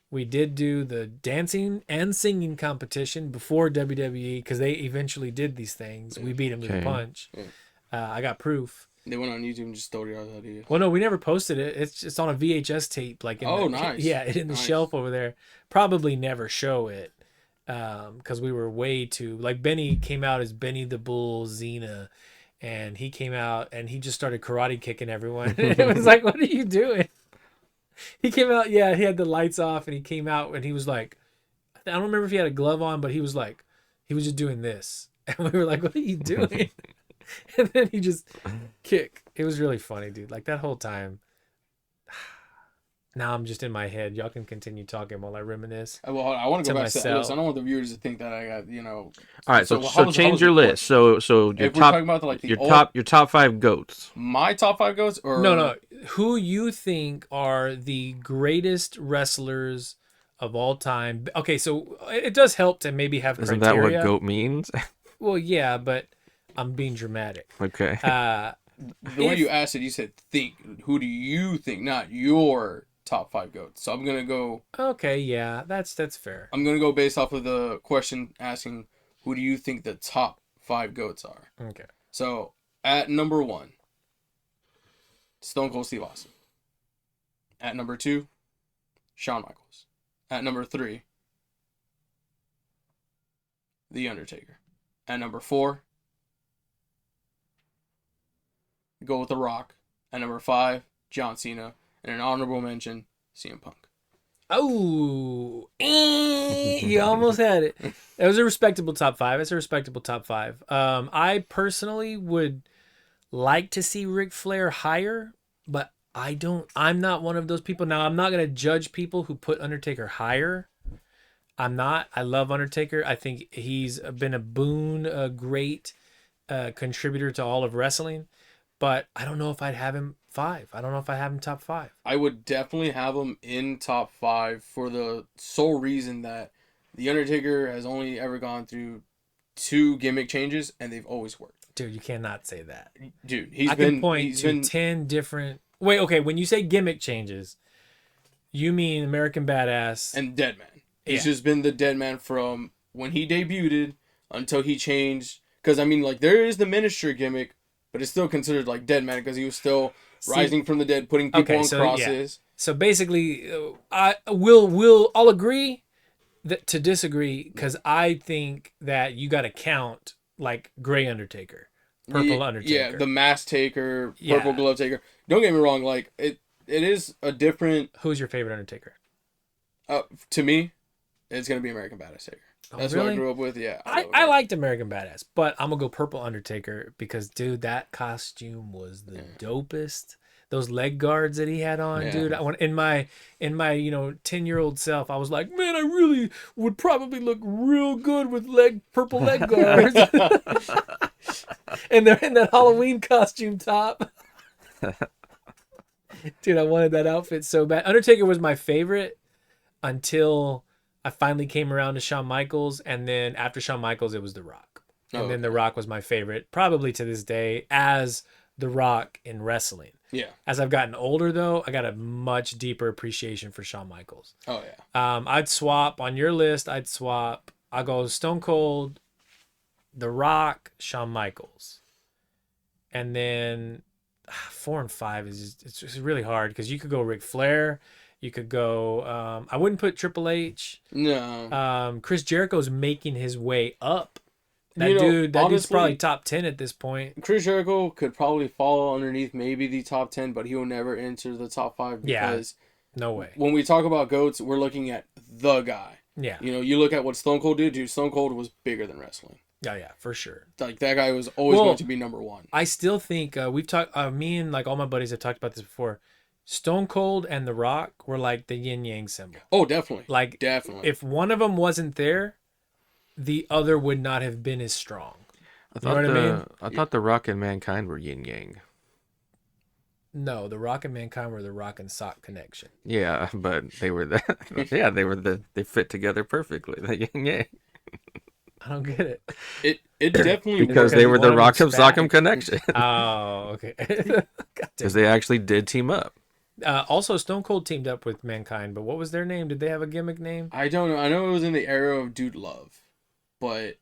We did do the dancing and singing competition before WWE, because they eventually did these things. We beat them to the Okay. punch. Yeah. I got proof. They went on YouTube and just stole your idea. Well, no, we never posted it. It's just on a VHS tape, like in Oh, nice. Yeah, in the Nice. shelf over there. Probably never show it, because we were way too, like, Benny came out as Benny the Bull Xena, and he came out and he just started karate kicking everyone. It was like, what are you doing? He came out, yeah, he had the lights off, and he came out and he was like, I don't remember if he had a glove on, but he was just doing this. And we were like, what are you doing? And then he just kick. It was really funny, dude. Like, that whole time. Now I'm just in my head. Y'all can continue talking while I reminisce. Well, I want to To go back to that myself. list. I don't want the viewers to think that I got, All right, so how was change the your list. So your If we're top talking about like the your old, top 5 goats. my top 5 goes, or No. Who you think are the greatest wrestlers of all time? Okay, so it does help to maybe have Isn't criteria. that what goat means? Well, yeah, but I'm being dramatic. Okay. the way you asked it, you said think. Who do you think? Not your top 5 goats. So I'm gonna go. Okay, yeah, that's fair. I'm gonna go based off of the question asking, who do you think the top 5 goats are? Okay. So at number 1, Stone Cold Steve Austin. At number 2, Shawn Michaels. At number 3, The Undertaker. At number 4, go with The Rock. At number 5, John Cena. And an honorable mention, CM Punk. Oh, you almost had it. It was a respectable top 5. It's a respectable top 5. I personally would like to see Ric Flair higher, but I'm not one of those people. Now, I'm not going to judge people who put Undertaker higher. I'm not. I love Undertaker. I think he's been a boon, a great contributor to all of wrestling, but I don't know if I'd have him 5. I don't know if I have him top 5. I would definitely have him in top 5 for the sole reason that The Undertaker has only ever gone through 2 gimmick changes, and they've always worked. Dude, you cannot say that. Dude, I can point to 10 different... Wait, okay, when you say gimmick changes, you mean American Badass... And Deadman. He's Yeah. just been the Deadman from when he debuted until he changed. Because, I mean, like, there is the Minister gimmick, but it's still considered, like, Deadman because he was still rising from the dead, putting people on crosses. Yeah. So basically, I'll agree to disagree, because I think that you got to count, like, Gray Undertaker, Purple Undertaker. Yeah, the Mask Taker, Purple Yeah. Glove Taker. Don't get me wrong, like, it is a different... Who's your favorite Undertaker? To me, it's going to be American Badass Taker. Oh, That's really? what I grew up with, yeah. I liked American Badass, but I'm going to go Purple Undertaker because, dude, that costume was the dopest. Those leg guards that he had on, Yeah. dude. In my 10-year-old self, I was like, man, I really would probably look real good with purple leg guards. And they're in that Halloween costume top. Dude, I wanted that outfit so bad. Undertaker was my favorite until I finally came around to Shawn Michaels, and then after Shawn Michaels, it was The Rock. And then The Rock was my favorite, probably to this day, as The Rock in wrestling. Yeah. As I've gotten older, though, I got a much deeper appreciation for Shawn Michaels. Oh, yeah. I'd swap on your list. I'll go Stone Cold, The Rock, Shawn Michaels. And then 4 and 5 it's just really hard because you could go Ric Flair. You could go, I wouldn't put Triple H. No. Chris Jericho's making his way up. That honestly, dude's probably top 10 at this point. Chris Jericho could probably fall underneath maybe the top 10, but he will never enter the top 5 because no way. When we talk about GOATs, we're looking at the guy. Yeah. You look at what Stone Cold did, dude. Stone Cold was bigger than wrestling. Yeah, for sure. Like, that guy was always going to be number 1. I still think we've talked, me and like all my buddies have talked about this before. Stone Cold and The Rock were like the yin yang symbol. Oh, definitely. Like, definitely. If one of them wasn't there, the other would not have been as strong. I thought The Rock and Mankind were yin yang. No, The Rock and Mankind were the Rock and Sock connection. Yeah, but they were they fit together perfectly. The yin yang. I don't get it. It definitely because they were the Rock'em Sock'em connection. Oh, okay. Because they actually did team up. Also, Stone Cold teamed up with Mankind, but what was their name? Did they have a gimmick name? I don't know. I know it was in the era of Dude Love, but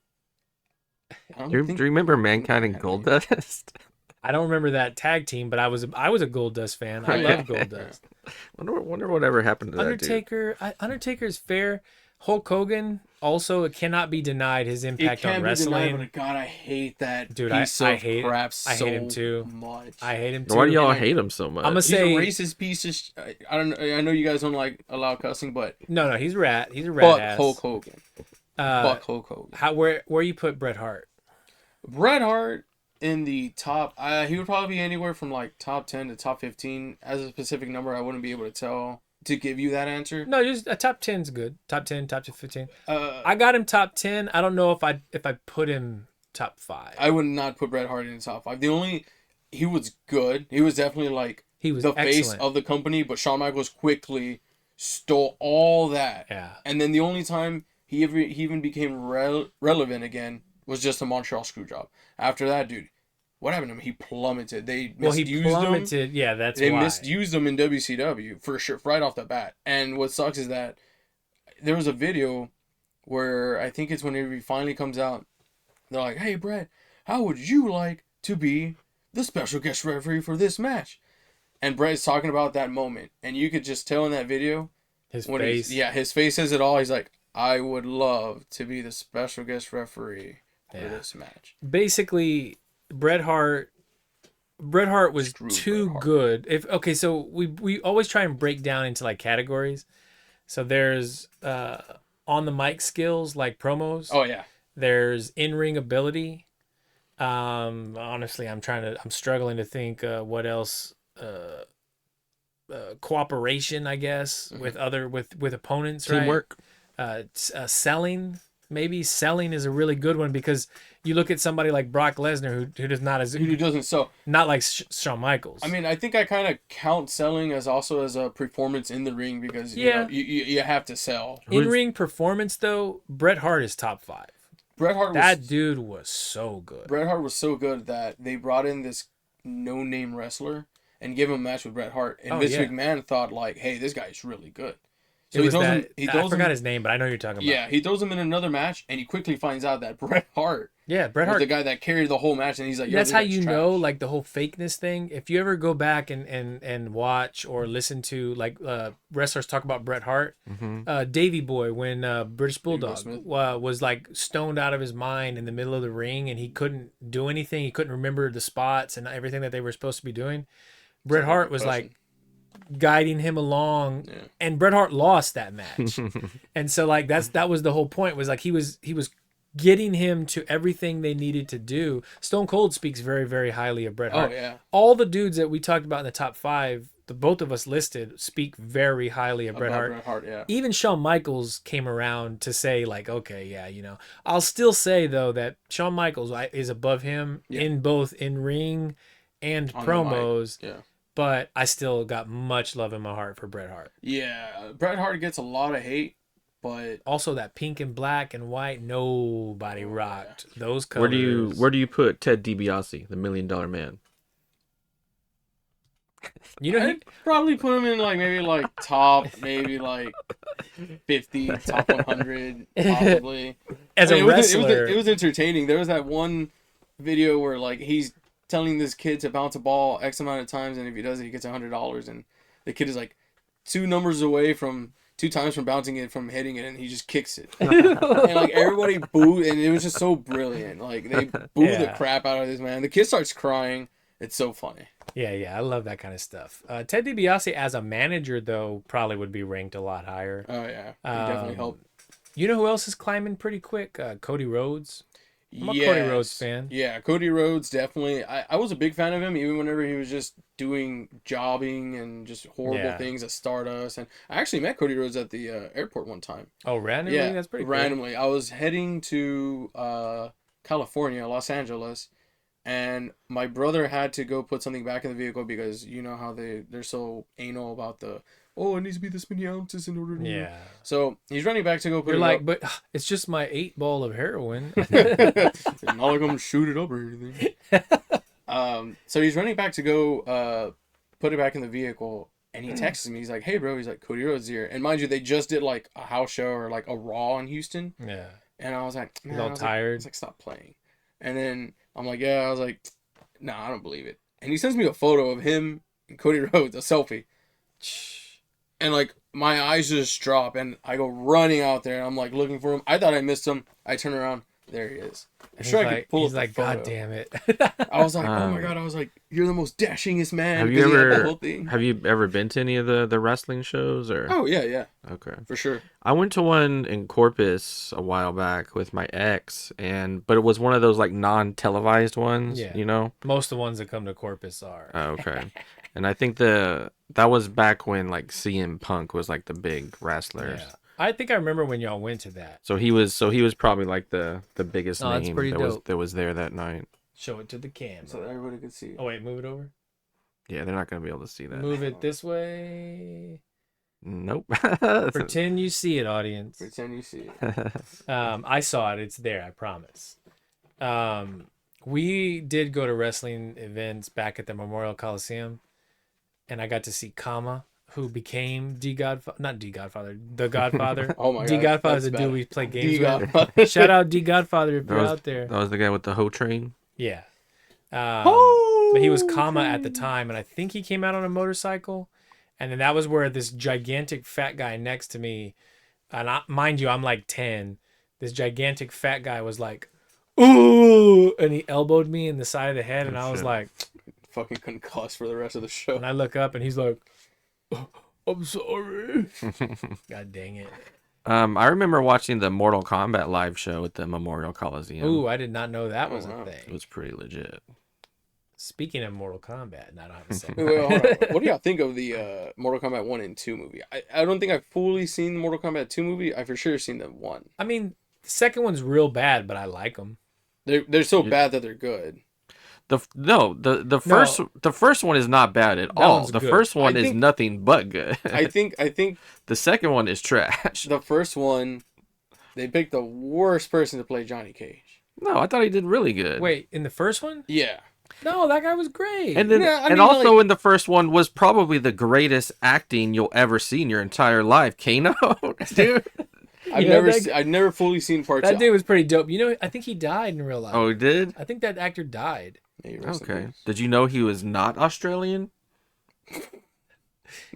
do you remember Mankind and Goldust? I don't remember that tag team, but I was a Goldust fan. I love Goldust. Wonder whatever happened to Undertaker. that dude. Undertaker's fair. Hulk Hogan also, it cannot be denied his impact on wrestling. Denied, but God, I hate that dude. Piece I of hate crap I hate him so too. much. I hate him too. Why do y'all hate him so much? I'm gonna say he's a racist piece of. I know you guys don't like allow cussing, but no, he's a rat. He's a rat ass. Hulk Hogan. Fuck Hulk Hogan. Where you put Bret Hart? Bret Hart in the top. He would probably be anywhere from like top 10 to top 15. As a specific number, I wouldn't be able to tell to give you that answer. No, just a top 10's good. Top 10, top 15. I got him top 10. I don't know if I put him top 5. I would not put Bret Hart in the top 5. He was good. He was definitely like he was the excellent. face of the company, but Shawn Michaels quickly stole all that. Yeah. And then the only time he even became relevant again was just the Montreal Screwjob. After that, dude, what happened to him? He plummeted. They misused him. Yeah, that's why. They why. misused him in WCW for sure, right off the bat. And what sucks is that there was a video where I think it's whenever he finally comes out. They're like, "Hey, Brett, how would you like to be the special guest referee for this match?" And Brett's talking about that moment, and you could just tell in that video his face. His face says it all. He's like, "I would love to be the special guest referee for this match." Basically, Bret Hart was too good. So we always try and break down into like categories. So there's on the mic skills, like promos. Oh yeah. There's in-ring ability. Honestly, I'm struggling to think what else. Cooperation, I guess, mm-hmm. with opponents. Teamwork. Right? Selling. Maybe selling is a really good one because you look at somebody like Brock Lesnar who does not who doesn't sell, not like Shawn Michaels. I mean, I think I kind of count selling as also as a performance in the ring because you have to sell. In ring performance though, Bret Hart is top 5. That dude was so good. Bret Hart was so good that they brought in this no-name wrestler and gave him a match with Bret Hart, and Vince McMahon thought like, "Hey, this guy's really good." So I forgot his name, but I know who you're talking about. Yeah, he throws him in another match, and he quickly finds out that Bret Hart Bret Hart, the guy that carried the whole match, and he's like, that's how you know, like the whole fakeness thing. If you ever go back and watch or listen to like wrestlers talk about Bret Hart, Davey Boy, when British Bulldog was like stoned out of his mind in the middle of the ring, and he couldn't do anything. He couldn't remember the spots and everything that they were supposed to be doing. Bret Hart was like guiding him along, and Bret Hart lost that match. And so like that was the whole point, was like he was getting him to everything they needed to do. Stone Cold speaks very, very highly of Bret Hart. Oh yeah. All the dudes that we talked about in the top 5, the both of us listed, speak very highly of Bret Hart. Bret Hart, yeah. Even Shawn Michaels came around to say like, okay, yeah, I'll still say though that Shawn Michaels is above him in both in ring and promos. Yeah. But I still got much love in my heart for Bret Hart. Yeah, Bret Hart gets a lot of hate, But Also, that pink and black and white, nobody rocked those Where colors. do you put Ted DiBiase, the $1 Million Man? You know, I'd probably put him in like maybe like top, maybe like 50, top 100, possibly. as a wrestler, it was entertaining. There was that one video where like he's telling this kid to bounce a ball X amount of times, and if he does it, he gets $100, and the kid is like two times from bouncing it, from hitting it, and he just kicks it. And like everybody booed, and it was just so brilliant. Like they booed the crap out of this man. The kid starts crying. It's so funny. yeah, I love that kind of stuff. Ted DiBiase as a manager, though, probably would be ranked a lot higher. Oh yeah, he definitely helped. You know who else is climbing pretty quick? Cody Rhodes. I'm a Cody Yes. Rhodes fan. Yeah, Cody Rhodes, definitely. I was a big fan of him, even whenever he was just doing jobbing and just horrible things at Stardust. And I actually met Cody Rhodes at the airport one time. Oh, randomly? Yeah, That's pretty randomly. I was heading to California, Los Angeles, and my brother had to go put something back in the vehicle because you know how they're so anal about it needs to be this many ounces in order to... Yeah. So he's running back to go put You're it like, up. but it's just my 8 ball of heroin. Not like I'm gonna shoot it up or anything. So he's running back to go put it back in the vehicle, and he texts me. He's like, "Hey, bro." He's like, "Cody Rhodes here." And mind you, they just did like a house show or like a Raw in Houston. Yeah. And I was like, He's all tired. I was like, "Stop playing." And then I'm like, "Yeah." I was like, "Nah, I don't believe it." And he sends me a photo of him and Cody Rhodes, a selfie. And like my eyes just drop, and I go running out there. And I'm like looking for him. I thought I missed him. I turn around, there he is. I'm sure I could pull up the photo. God damn it. I was like, oh my god. I was like, you're the most dashingest man. Have you ever been to any of the wrestling shows or? Oh yeah. Okay. For sure. I went to one in Corpus a while back with my ex, but it was one of those like non-televised ones. Yeah. You know. Most of the ones that come to Corpus are. Oh, okay. And I think that was back when like CM Punk was like the big wrestlers. Yeah. I think I remember when y'all went to that. So he was probably like the biggest name that was there that night. Show it to the camera so everybody could see it. Oh wait, move it over. Yeah, they're not gonna be able to see that. Move it this way. Nope. Pretend you see it, audience. Pretend you see it. I saw it. It's there. I promise. We did go to wrestling events back at the Memorial Coliseum, and I got to see Kama, who became the Godfather. Oh my god. D Godfather is a dude we play games with. Shout out D Godfather if you're out there. That was the guy with the hoe train. Yeah. But he was Kama at the time, and I think he came out on a motorcycle. And then that was where this gigantic fat guy next to me, and mind you, I'm like 10. This gigantic fat guy was like, "Ooh!" and he elbowed me in the side of the head, and I was like, fucking concussed for the rest of the show. and I look up, and he's like, "I'm sorry." God dang it. I remember watching the Mortal Kombat live show at the Memorial Coliseum. Ooh, I did not know that was wow. a It thing. was pretty legit. Speaking of Mortal Kombat, and I don't have to say. Wait, hold on. What do y'all think of the Mortal Kombat 1 and 2 movie? I don't think I've fully seen the Mortal Kombat 2 movie. I for sure seen the 1. I mean, the second one's real bad, but I like them. They're so bad that they're good. The first one is not bad at all. one's The good. first one I is think- nothing but good. I think The second one is trash. the first one, they picked the worst person to play Johnny Cage. No, I thought he did really good. Wait, in the first one? Yeah. No, that guy was great. And then, Yeah, I and mean, also like- in the first one was probably the greatest acting you'll ever see in your entire life. Kano, dude. I've never fully seen part 2. that dude was pretty dope. You know, I think he died in real life. Oh, he did? I think that actor died. May he rest in Okay. peace. Did you know he was not Australian?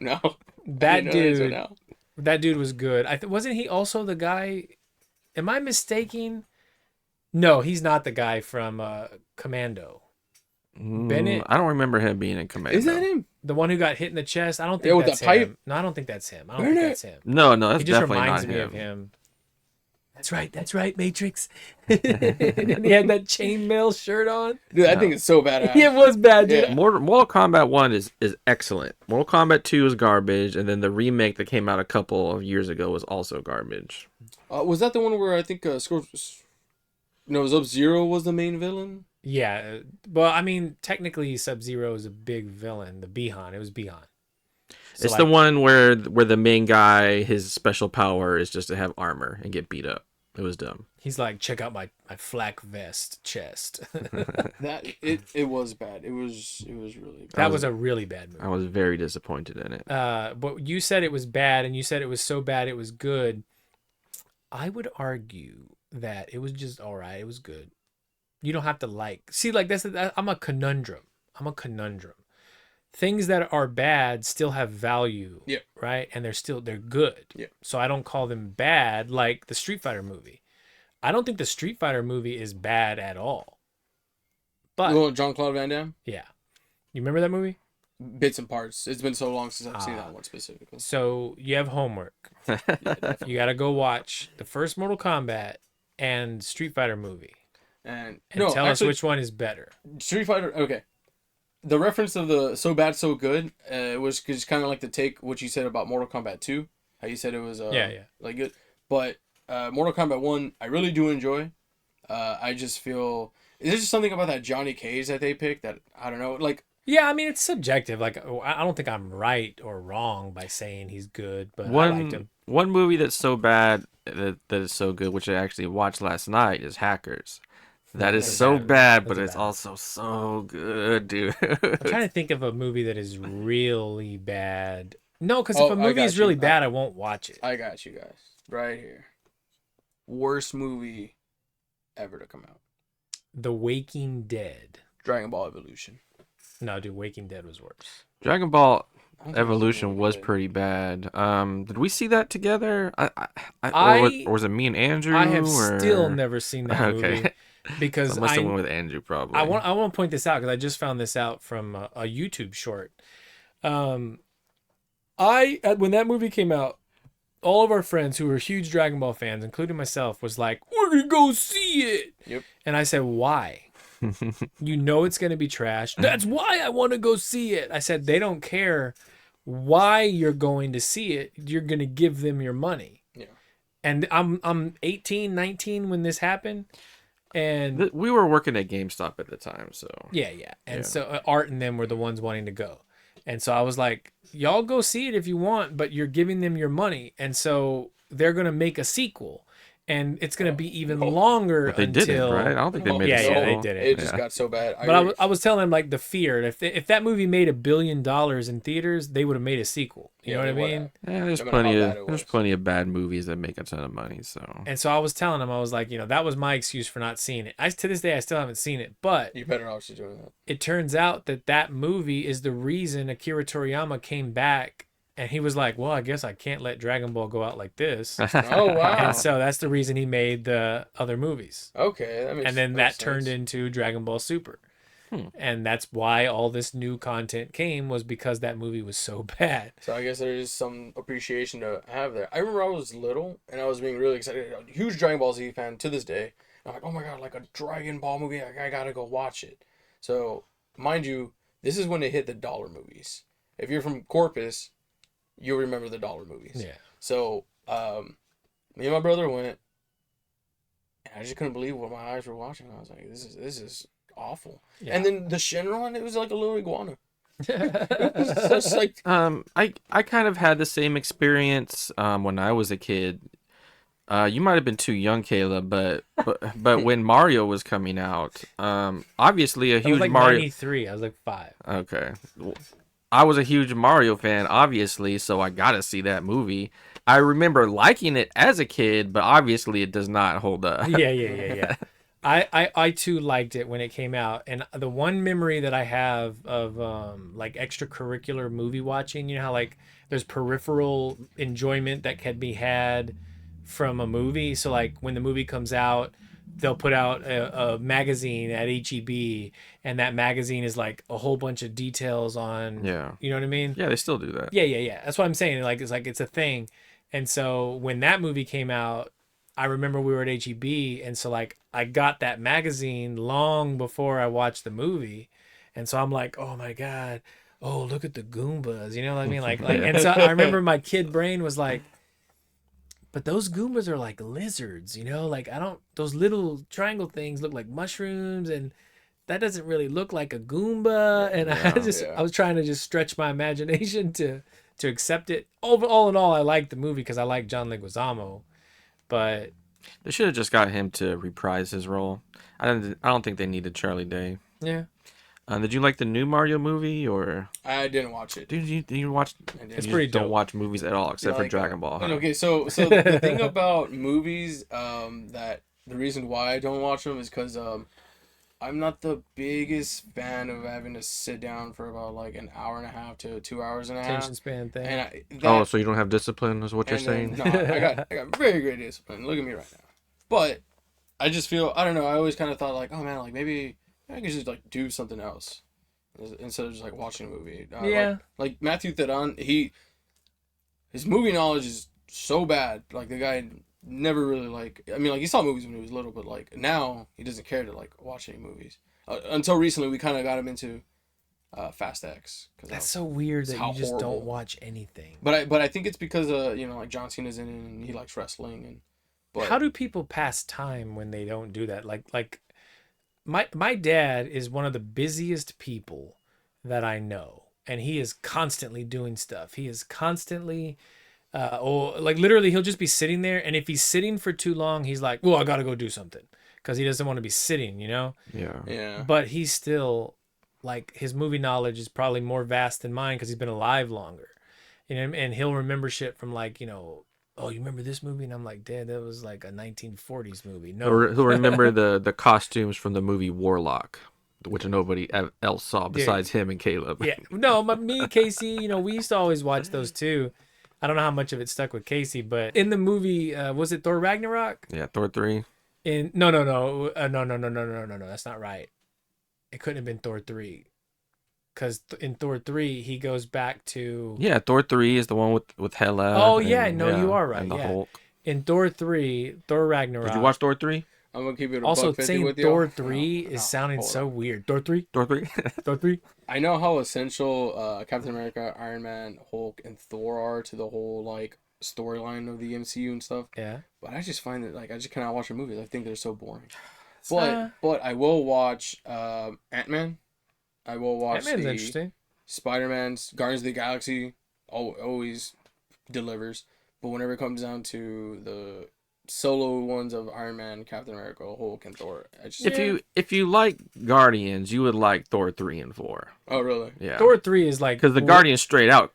No. That I didn't know that until dude. now. That dude was good. Wasn't he also the guy? Am I mistaken? No, he's not the guy from Commando. Bennett? I don't remember him being in Commando. Is that him? The one who got hit in the chest. I don't think Yeah, with that's the pipe? him. No, I don't think that's him. I don't think Bennett? that's him. No, that's He just definitely reminds not me him. of him. That's right, Matrix. And he had that chainmail shirt on. Dude, I think it's so badass. It was bad, dude. Yeah. Mortal Kombat 1 is excellent. Mortal Kombat 2 is garbage, and then the remake that came out a couple of years ago was also garbage. Was that the one where I think Sub-Zero was the main villain? Yeah, well, I mean, technically, Sub-Zero is a big villain. The Bihan, it was Bihan. So It's like, the one where the main guy, his special power is just to have armor and get beat up. It was dumb. he's like, check out my flak vest chest. That it was bad. It was really bad. That was a really bad movie. I was very disappointed in it. But you said it was bad, and you said it was so bad it was good. I would argue that it was just all right. It was good. You don't have to see, like I'm a conundrum. I'm a conundrum. Things that are bad still have value. Yeah. Right, and they're good. Yeah. So I don't call them bad. Like the Street Fighter movie. I don't think the Street Fighter movie is bad at all. But Well, Jean-Claude Van Damme. yeah, you remember that movie? Bits and parts. It's been so long since I've seen that one specifically. So you have homework. You got to go watch the first Mortal Kombat and Street Fighter movie And and tell us actually, which one is better. Street Fighter. Okay, the reference of the so bad so good was just kind of like the take what you said about Mortal Kombat 2. How you said it was Yeah. like good, but Mortal Kombat 1 I really do enjoy. I just feel there's just something about that Johnny Cage that they picked that I don't know, like. Yeah, I mean it's subjective. Like I don't think I'm right or wrong by saying he's good, but I liked him. One movie that's so bad that is so good, which I actually watched last night, is Hackers. That is so bad, but it's also so good, dude. I'm trying to think of a movie that is really bad. No, because if a I movie got is you. really bad, I won't watch it. I got you guys right here. Worst movie ever to come out. The Waking Dead. Dragon Ball Evolution. No, dude, Waking Dead was worse. Dragon Ball I don't think Evolution it's was really good. pretty bad. Did we see that together? Or was it me and Andrew? I have still never seen that movie Okay. because I must I have went with Andrew probably. I want to point this out because I just found this out from a YouTube short. When that movie came out, all of our friends who were huge Dragon Ball fans, including myself, was like, "We're gonna go see it." Yep. And I said, "Why?" You know it's gonna be trash. That's why I want to go see it. I said they don't care why you're going to see it. You're gonna give them your money. Yeah. And I'm 18, 19 when this happened. And We were working at GameStop at the time, so yeah. And Yeah. so Art and them were the ones wanting to go. And so I was like, y'all go see it if you want, but you're giving them your money. And so they're going to make a sequel. And it's going to be even longer but they until... didn't, right? I don't think they made Yeah, a yeah, sequel. they did it. It just got so bad. But I was telling them, like, the fear. If that movie made $1 billion in theaters, they would have made a sequel. You know what I mean? Yeah, there's No matter plenty how of bad it there's was. plenty of bad movies that make a ton of money. So And so I was telling them, I was like, that was my excuse for not seeing it. To this day, I still haven't seen it. But You better off just doing that. it turns out that movie is the reason Akira Toriyama came back. And he was like, well, I guess I can't let Dragon Ball go out like this. Oh, wow. And so that's the reason he made the other movies. Okay. That makes, And then makes that turned sense. into Dragon Ball Super. And that's why all this new content came, was because that movie was so bad. So I guess there is some appreciation to have there. I remember I was little and I was being really excited. A huge Dragon Ball Z fan to this day. I'm like, oh my god, like a Dragon Ball movie. I gotta go watch it. So, mind you, this is when it hit the dollar movies. If you're from Corpus, you'll remember the dollar movies. Yeah. So, me and my brother went, and I just couldn't believe what my eyes were watching. I was like, this is awful. Yeah. And then the Shenron, it was like a little iguana. It was just like, I kind of had the same experience when I was a kid. You might have been too young, Caleb, but when Mario was coming out, obviously a I was huge like Mario. 93. I was like 5. Okay. I was a huge Mario fan, obviously, so I got to see that movie. I remember liking it as a kid, but obviously it does not hold up. Yeah. I too liked it when it came out. And the one memory that I have of like extracurricular movie watching, how like there's peripheral enjoyment that can be had from a movie. So like when the movie comes out, they'll put out a magazine at HEB, and that magazine is like a whole bunch of details on, Yeah. you know what I mean? Yeah, they still do that. Yeah. That's what I'm saying. It's a thing. And so when that movie came out, I remember we were at HEB, and so like I got that magazine long before I watched the movie, and so I'm like, oh my god, oh look at the Goombas, you know what I mean? Like, and so I remember my kid brain was like, but those Goombas are like lizards, like those little triangle things look like mushrooms, and that doesn't really look like a Goomba. And Yeah. I was trying to just stretch my imagination to accept it. All in all, I liked the movie because I like John Leguizamo. But They should have just got him to reprise his role. I don't think they needed Charlie Day. yeah, Did you like the new Mario movie, or I didn't watch it. did you watch? it's You pretty just don't dope. watch movies at all except for Like, Dragon Ball. Huh? Okay, so the thing about movies, that the reason why I don't watch them is because I'm not the biggest fan of having to sit down for about like an hour and a half to 2 hours and a half. Attention span thing. And So you don't have discipline, is what you're saying? No, I got very great discipline. Look at me right now. But I just feel, I don't know. I always kind of thought like, oh man, like maybe I could just like do something else instead of just like watching a movie. Yeah. Like Matthew Theron, his movie knowledge is so bad. Like the guy never really like. I mean, like he saw movies when he was little, but like now he doesn't care to like watch any movies. Until recently, we kind of got him into Fast X. That's so weird that you just horrible. don't watch anything. But I think it's because like John Cena's in it and he likes wrestling and. But how do people pass time when they don't do that? Like my dad is one of the busiest people that I know, and he is constantly doing stuff. He is constantly like literally he'll just be sitting there, and if he's sitting for too long, he's like, "Well, I got to go do something." Cuz he doesn't want to be sitting, you know? Yeah. But he's still like his movie knowledge is probably more vast than mine cuz he's been alive longer. You know, and he'll remember shit from like, oh, you remember this movie? And I'm like, Dad, that was like a 1940s movie. No. He'll remember the costumes from the movie Warlock, which nobody else saw besides him and Caleb. Yeah. No, me and Casey, we used to always watch those too. I don't know how much of it stuck with Casey, but in the movie, was it Thor Ragnarok? Yeah, Thor 3. No, that's not right. It couldn't have been Thor 3. Because in Thor 3, he goes back to... Yeah, Thor 3 is the one with Hela. Oh, yeah, you are right. And the Hulk. In Thor 3, Thor Ragnarok... Did you watch Thor 3? I'm going to keep it a also, buck saying with Thor you. 3 is sounding so weird. Thor 3? Thor 3? Thor 3? I know how essential Captain America, Iron Man, Hulk, and Thor are to the whole, like, storyline of the MCU and stuff. Yeah. But I just find that, like, I just cannot watch their movies. I think they're so boring. But I will watch Ant-Man. I will watch Ant-Man's interesting. Spider-Man's, Guardians of the Galaxy always delivers. But whenever it comes down to the solo ones of Iron Man, Captain America, Hulk, and Thor, if you like Guardians, you would like Thor 3 and 4. Oh, really? Yeah. Thor 3 is like... Because the Guardians straight up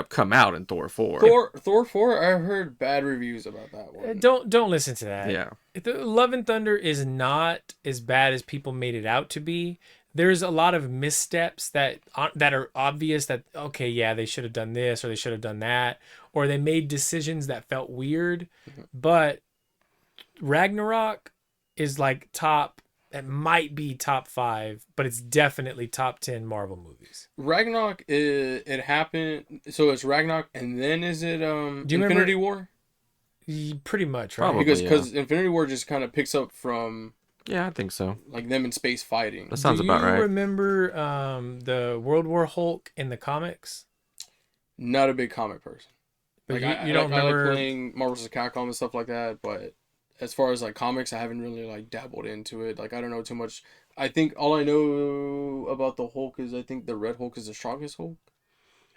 come out in Thor 4. Thor 4, I've heard bad reviews about that one. Don't listen to that. Yeah. Love and Thunder is not as bad as people made it out to be. There's a lot of missteps that are obvious that, okay, yeah, they should have done this or they should have done that. Or they made decisions that felt weird. Mm-hmm. But Ragnarok is like it might be top 5, but it's definitely top 10 Marvel movies. Ragnarok, it happened, so it's Ragnarok, and then is it Infinity War? Pretty much, right? Probably, because Infinity War just kind of picks up from... Yeah, I think so. Like them in space fighting. That sounds about right. Do you remember the World War Hulk in the comics? Not a big comic person. But like, you don't remember... I like playing Marvel vs. Capcom and stuff like that, but as far as like comics, I haven't really like dabbled into it. Like I don't know too much. I think all I know about the Hulk is I think the Red Hulk is the strongest Hulk.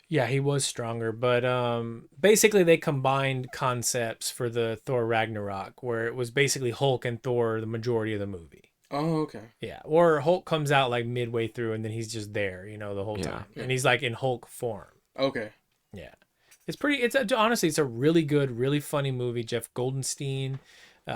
Yeah, he was stronger, but basically they combined concepts for the Thor Ragnarok, where it was basically Hulk and Thor the majority of the movie. Oh, okay. Yeah, or Hulk comes out like midway through, and then he's just there, the whole time, and he's like in Hulk form. Okay. Yeah, honestly, it's a really good, really funny movie. Jeff Goldenstein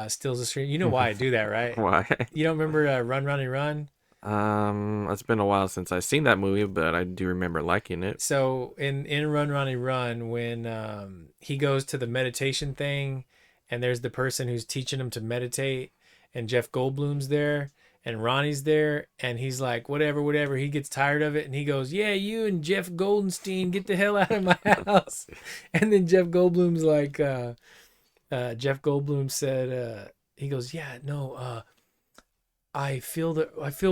steals the screen. You know why I do that, right? Why? You don't remember Run, Ronnie, Run? It's been a while since I've seen that movie, but I do remember liking it. So in Run, Ronnie, Run, when he goes to the meditation thing, and there's the person who's teaching him to meditate, and Jeff Goldblum's there, and Ronnie's there, and he's like, whatever. He gets tired of it, and he goes, yeah, you and Jeff Goldenstein, get the hell out of my house. And then Jeff Goldblum's like, Jeff Goldblum said, he goes, yeah, no, I feel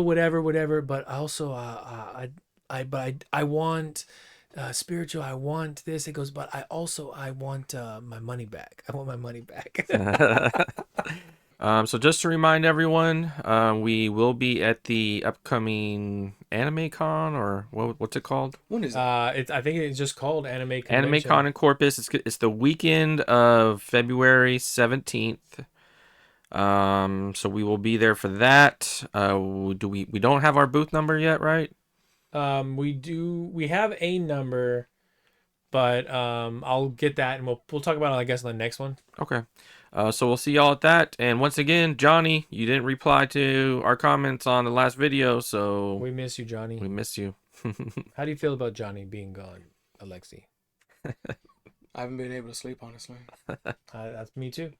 whatever, but also I want spiritual. I want this. It goes, but I want my money back. I want my money back. So just to remind everyone, we will be at the upcoming Anime Con, or what's it called? When is it? I think it's just called Anime Convention. Anime Con in Corpus. It's the weekend of February 17th. So we will be there for that. We don't have our booth number yet, right? We have a number, but I'll get that and we'll talk about it, I guess, on the next one. Okay. So we'll see y'all at that. And once again, Johnny, you didn't reply to our comments on the last video, so We miss you, Johnny. we miss you. How do you feel about Johnny being gone, Alexi? I haven't been able to sleep, honestly. That's me too.